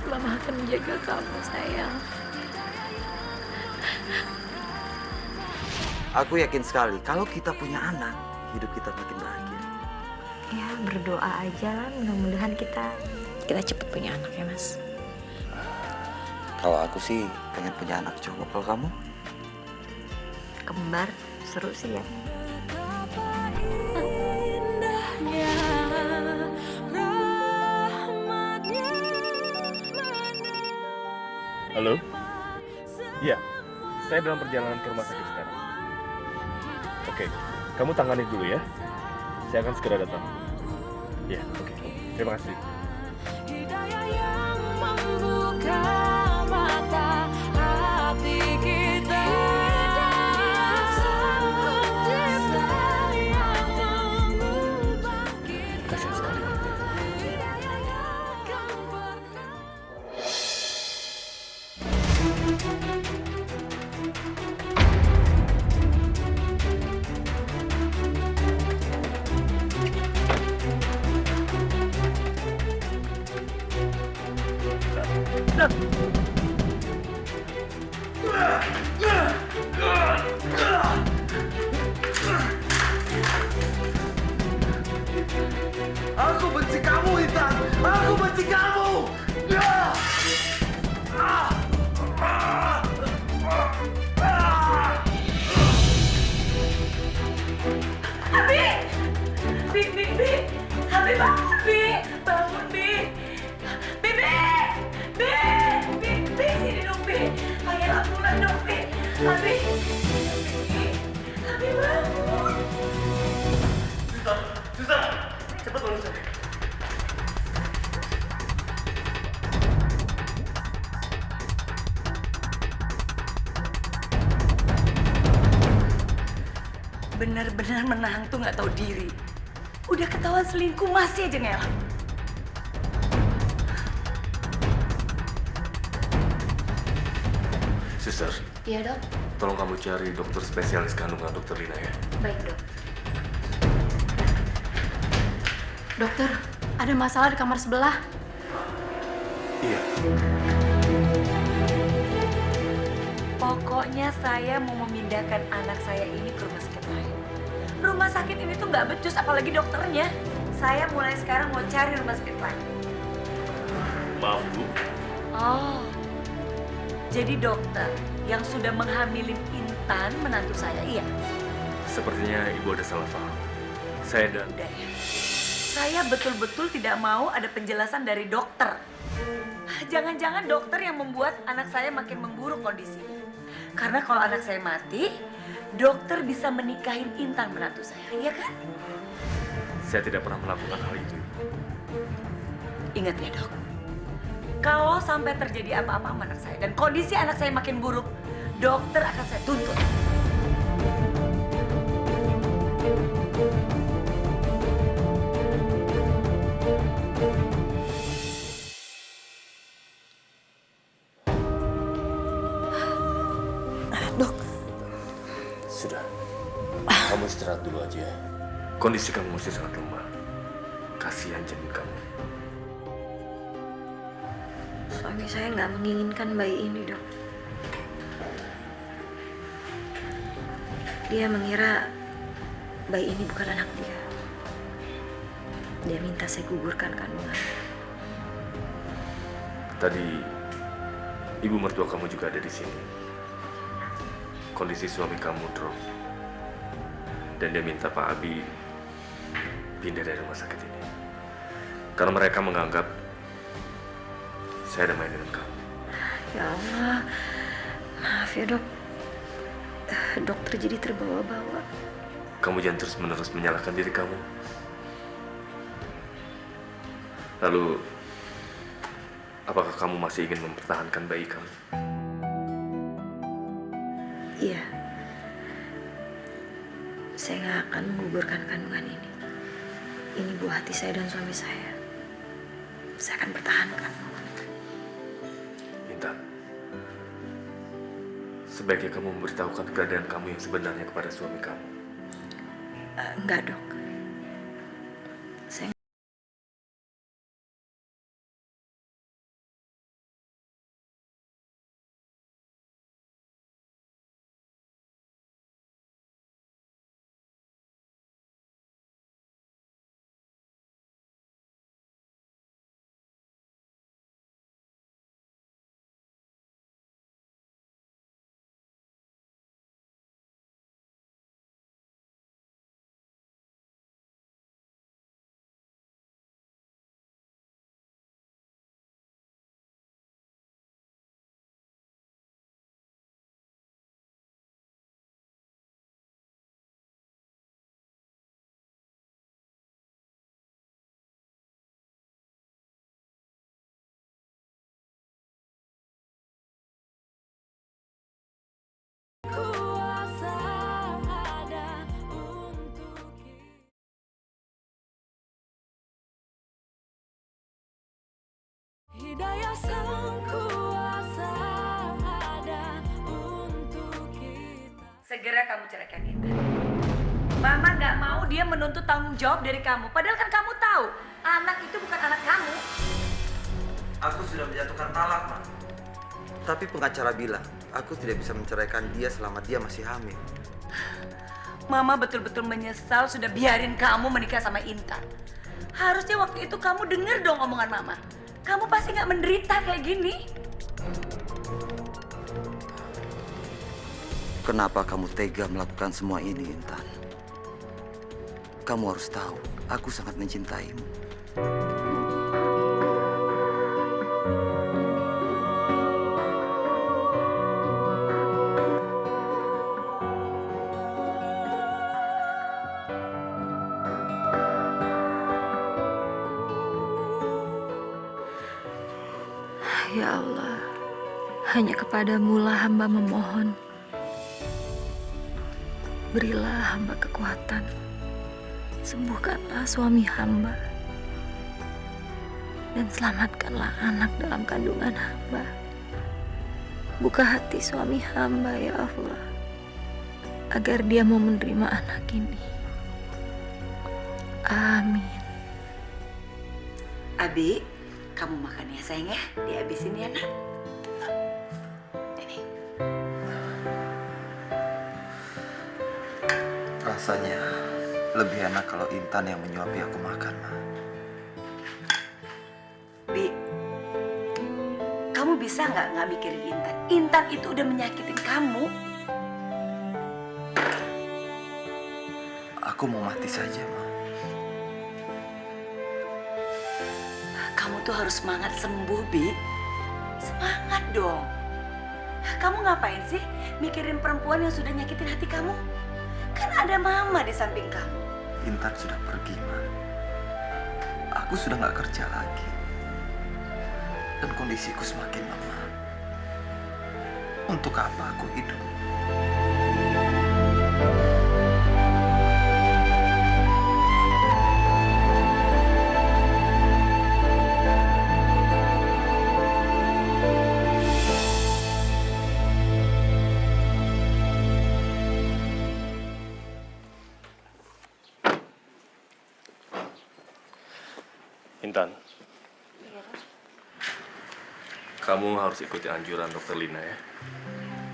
Mama akan menjaga kamu, sayang. Aku yakin sekali kalau kita punya anak, hidup kita makin bahagia. Ya, berdoa aja lah. Mudah-mudahan kita cepet punya anak ya, Mas. Kalau aku sih pengen punya anak cowok. Kalau kamu? Kembar, seru sih ya. Indahnya rahmatnya Halo? Iya, saya dalam perjalanan ke rumah sakit sekarang. Oke, kamu tangani dulu ya. Saya akan segera datang. Ya, oke. Terima kasih. hidayah yang membuka mata hati kita. Sang Pencipta yang mengubah kita. Kasihan sekali. Hidayah yang kan pernah. Aku benci kamu, Intan. Aku benci kamu. Abi! Bi! Abi bangun, Bi! Bangun, Bi! Bi! Sini dong, Bi! Panggil ambulan dong, Bi! Abi! Abi bangun. Suster, cepat bangun saya. Benar-benar menang tuh nggak tahu diri. Udah ketahuan selingkuh masih aja ngelak. Suster, Iya dok, tolong kamu cari dokter spesialis kandungan dokter Lina ya. baik dok. Dokter, ada masalah di kamar sebelah. Iya. Pokoknya saya mau memindahkan anak saya ini ke rumah sakit lain. Rumah sakit ini tuh nggak becus, apalagi dokternya. Saya mulai sekarang mau cari rumah sakit lain. Maaf Bu, Oh, jadi dokter yang sudah menghamilin Intan menantu saya, iya? sepertinya Ibu ada salah paham. Saya dan Udah ya. Saya betul-betul tidak mau ada penjelasan dari dokter. Jangan-jangan dokter yang membuat anak saya makin memburuk kondisinya. Karena kalau anak saya mati, dokter bisa menikahin Intan menantu saya, iya kan? saya tidak pernah melakukan hal itu. Ingat ya dok, kalau sampai terjadi apa-apa sama anak saya dan kondisi anak saya makin buruk, dokter akan saya tuntut. Dok, Sudah, kamu istirahat dulu aja. Kondisi kamu masih sangat lemah. Kasihan janin kamu. Suami saya nggak menginginkan bayi ini dok. Dia mengira bayi ini bukan anak dia. Dia minta saya gugurkan kandungan. Tadi ibu mertua kamu juga ada di sini. Kondisi suami kamu drop. Dan dia minta Pak Abi pindah dari rumah sakit ini. Karena mereka menganggap saya ada main dengan kamu. Ya Allah, maaf ya dok. Dokter jadi terbawa-bawa. Kamu jangan terus-menerus menyalahkan diri kamu. Lalu, apakah kamu masih ingin mempertahankan bayi kamu? Iya. Saya nggak akan menggugurkan kandungan ini. Ini buah hati saya dan suami saya. Saya akan pertahankan. Intan, sebaiknya kamu memberitahukan keadaan kamu yang sebenarnya kepada suami kamu. Enggak dok. Saya Kuasa ada untuk kita. Hidayah sang kuasa ada untuk kita. Segera kamu ceraikan Intan. Mama nggak mau dia menuntut tanggung jawab dari kamu. Padahal kan kamu tahu anak itu bukan anak kamu. aku sudah menjatuhkan talak, Ma. Tapi pengacara bilang, aku tidak bisa menceraikan dia selama dia masih hamil. Mama betul-betul menyesal sudah biarin kamu menikah sama Intan. Harusnya waktu itu kamu denger dong omongan Mama. Kamu pasti nggak menderita kayak gini. Kenapa kamu tega melakukan semua ini, Intan? Kamu harus tahu, aku sangat mencintaimu. Ya Allah, hanya kepadamu lah hamba memohon. Berilah hamba kekuatan. Sembuhkanlah suami hamba. Dan selamatkanlah anak dalam kandungan hamba. Buka hati suami hamba ya Allah, agar dia mau menerima anak ini. Amin. Abi, kamu makan ya sayang ya, dihabisin ya nak. Ini. Rasanya lebih enak kalau Intan yang menyuapi aku makan, Ma. Bi, kamu bisa nggak mikirin Intan? Intan itu udah menyakitin kamu. Aku mau mati saja, Ma. Kamu tuh harus semangat sembuh, Bi. Semangat dong. Kamu ngapain sih mikirin perempuan yang sudah nyakitin hati kamu? Kan ada mama di samping kamu. Intan sudah pergi, Ma. Aku sudah nggak kerja lagi. Dan kondisiku semakin lemah. Untuk apa aku hidup? Intan, kamu harus ikuti anjuran dokter Lina ya.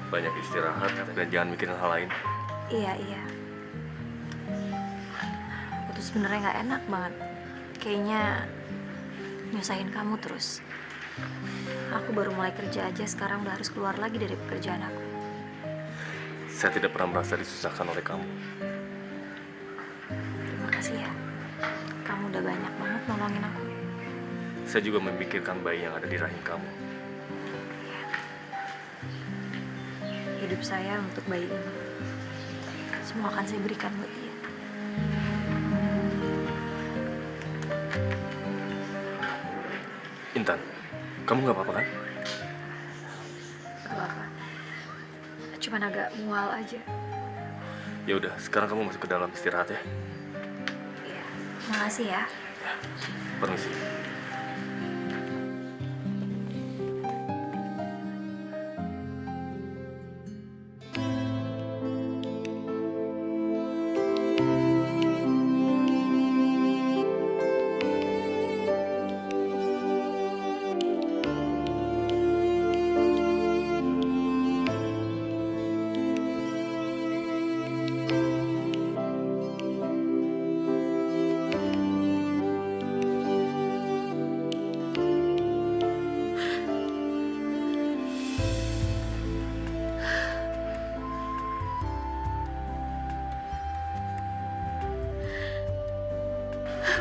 Banyak istirahat dan jangan mikirin hal lain. Iya. Itu sebenarnya nggak enak banget. Kayaknya nyusahin kamu terus. Aku baru mulai kerja aja, sekarang udah harus keluar lagi dari pekerjaan aku. Saya tidak pernah merasa disusahkan oleh kamu. Terima kasih ya. Kamu udah banyak banget nolongin aku. Saya juga memikirkan bayi yang ada di rahim kamu. Hidup saya untuk bayi ini. Semua akan saya berikan buat dia. Intan, kamu nggak apa-apa kan? Gak apa-apa. Cuman agak mual aja. Ya udah, sekarang kamu masuk ke dalam istirahat ya. Iya. Makasih ya. Permisi.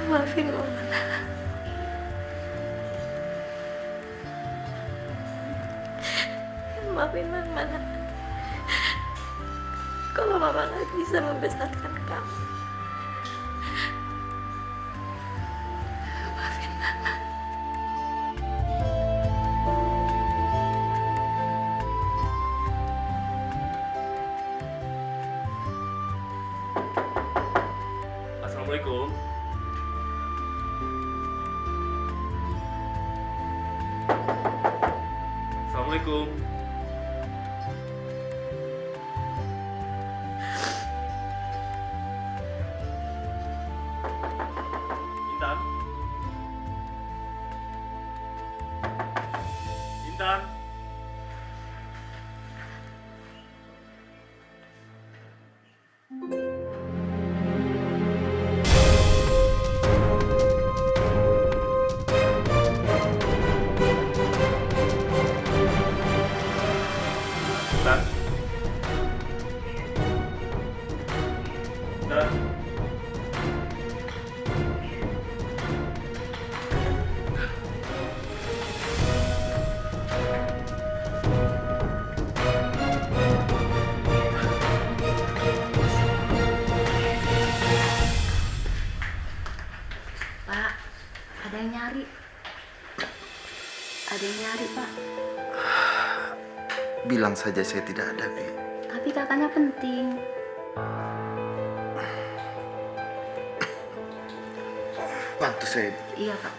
Maafin Mama. Maafin Mama. Kalau Mama nggak bisa membesarkan kamu. Maafin Mama. Assalamualaikum. Assalamualaikum. Intan. Intan. Intan. Intan. Pak, ada yang nyari. Ada yang nyari, Pak. Bilang saja saya tidak ada, Bi. Tapi kakaknya penting. Bantu saya, Bi. Iya, Pak.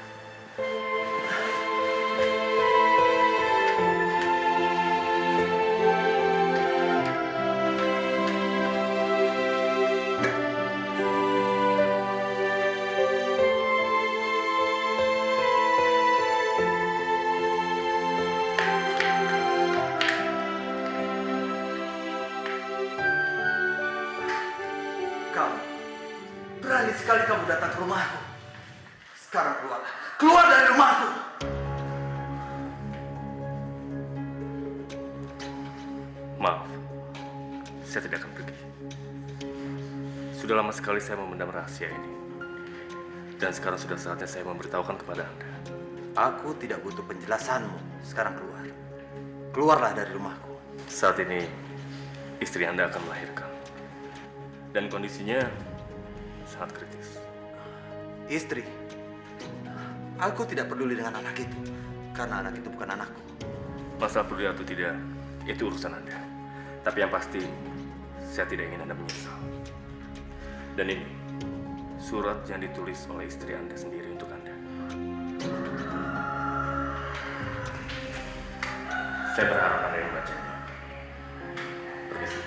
Kamu, berani sekali kamu datang ke rumahku. Sekarang keluar. Keluar dari rumahku. Maaf, saya tidak akan pergi. Sudah lama sekali saya memendam rahasia ini. Dan sekarang sudah saatnya saya memberitahukan kepada Anda. Aku tidak butuh penjelasanmu. Sekarang keluar. Keluarlah dari rumahku. Saat ini, istri Anda akan melahirkan. Dan kondisinya sangat kritis. Istri. Aku tidak peduli dengan anak itu. Karena anak itu bukan anakku. Masalah peduli atau tidak, itu urusan Anda. Tapi yang pasti, saya tidak ingin Anda menyesal. Dan ini, surat yang ditulis oleh istri Anda sendiri untuk Anda. Saya berharap Anda yang membacanya. Permisi.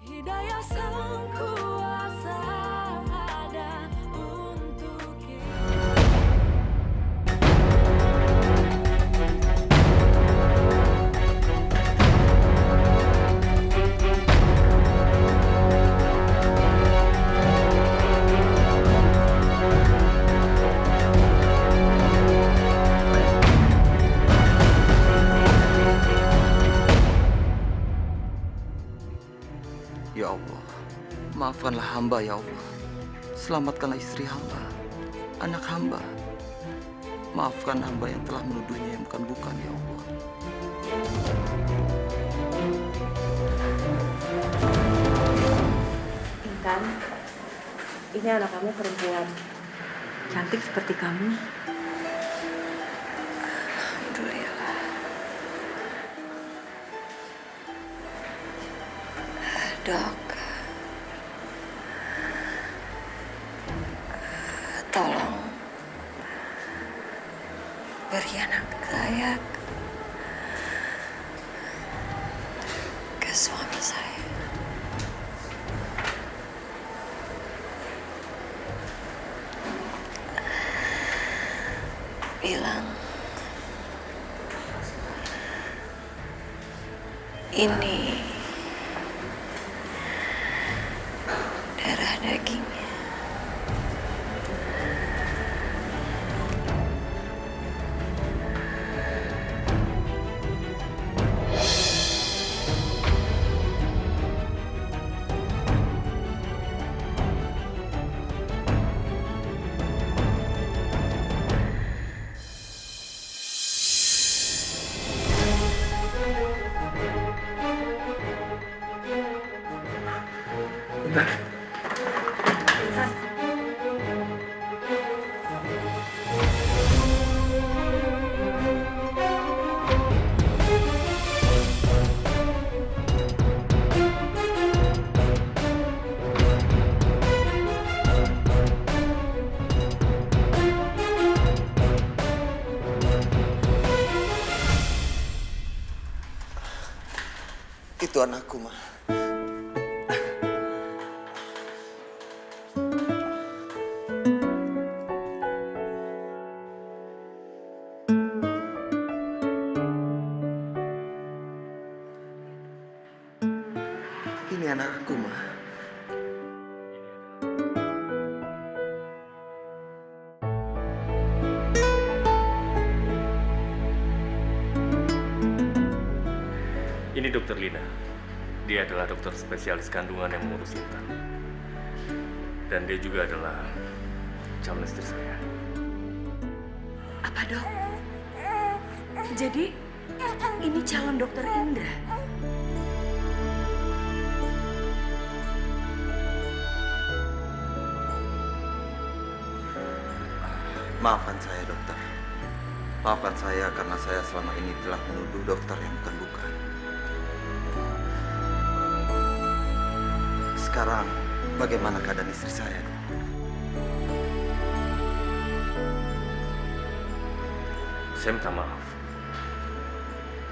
Hidayah sang kuasa ada untuk kita. Ya Allah, maafkanlah hamba ya Allah. Selamatkanlah istri hamba, anak hamba. Maafkan hamba yang telah menuduhnya yang bukan-bukan ya Allah. Intan, ini anak kamu perempuan. cantik seperti kamu. Alhamdulillah. Dok, tolong beri anak saya ke suami saya. Bilang ini darah dagingnya. Itu anakku, Ma. Ini anakku, Ma. Ini Dokter Lina. Dia adalah dokter spesialis kandungan yang mengurus Intan. Dan dia juga adalah calon istri saya. Apa dok? Jadi ini calon dokter Indra. Maafkan saya, dokter. Maafkan saya karena saya selama ini telah menuduh dokter yang bukan-bukan. Sekarang, bagaimana keadaan istri saya, dok? Saya minta maaf.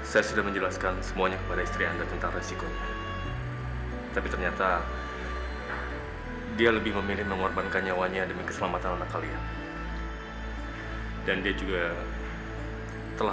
Saya sudah menjelaskan semuanya kepada istri Anda tentang resikonya. Tapi ternyata dia lebih memilih mengorbankan nyawanya demi keselamatan anak kalian. Dan dia juga telah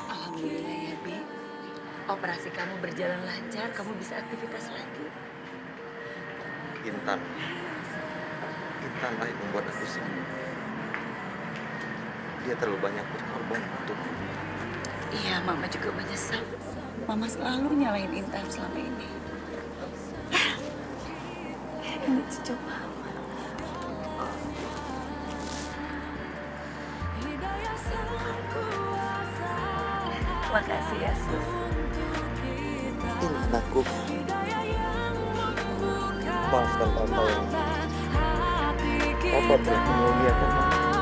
Alhamdulillah ya, Bi. Operasi kamu berjalan lancar, kamu bisa aktivitas lagi. Intan lah yang membuat aku sembuh. dia terlalu banyak berkorban untuk Iya, Mama juga menyesal. Mama selalu nyalahin Intan selama ini. Ini cucu Mama. Makasih ya, Sus. ini anakku. Maafkan Papa yang Papa telah memuliakan Mama.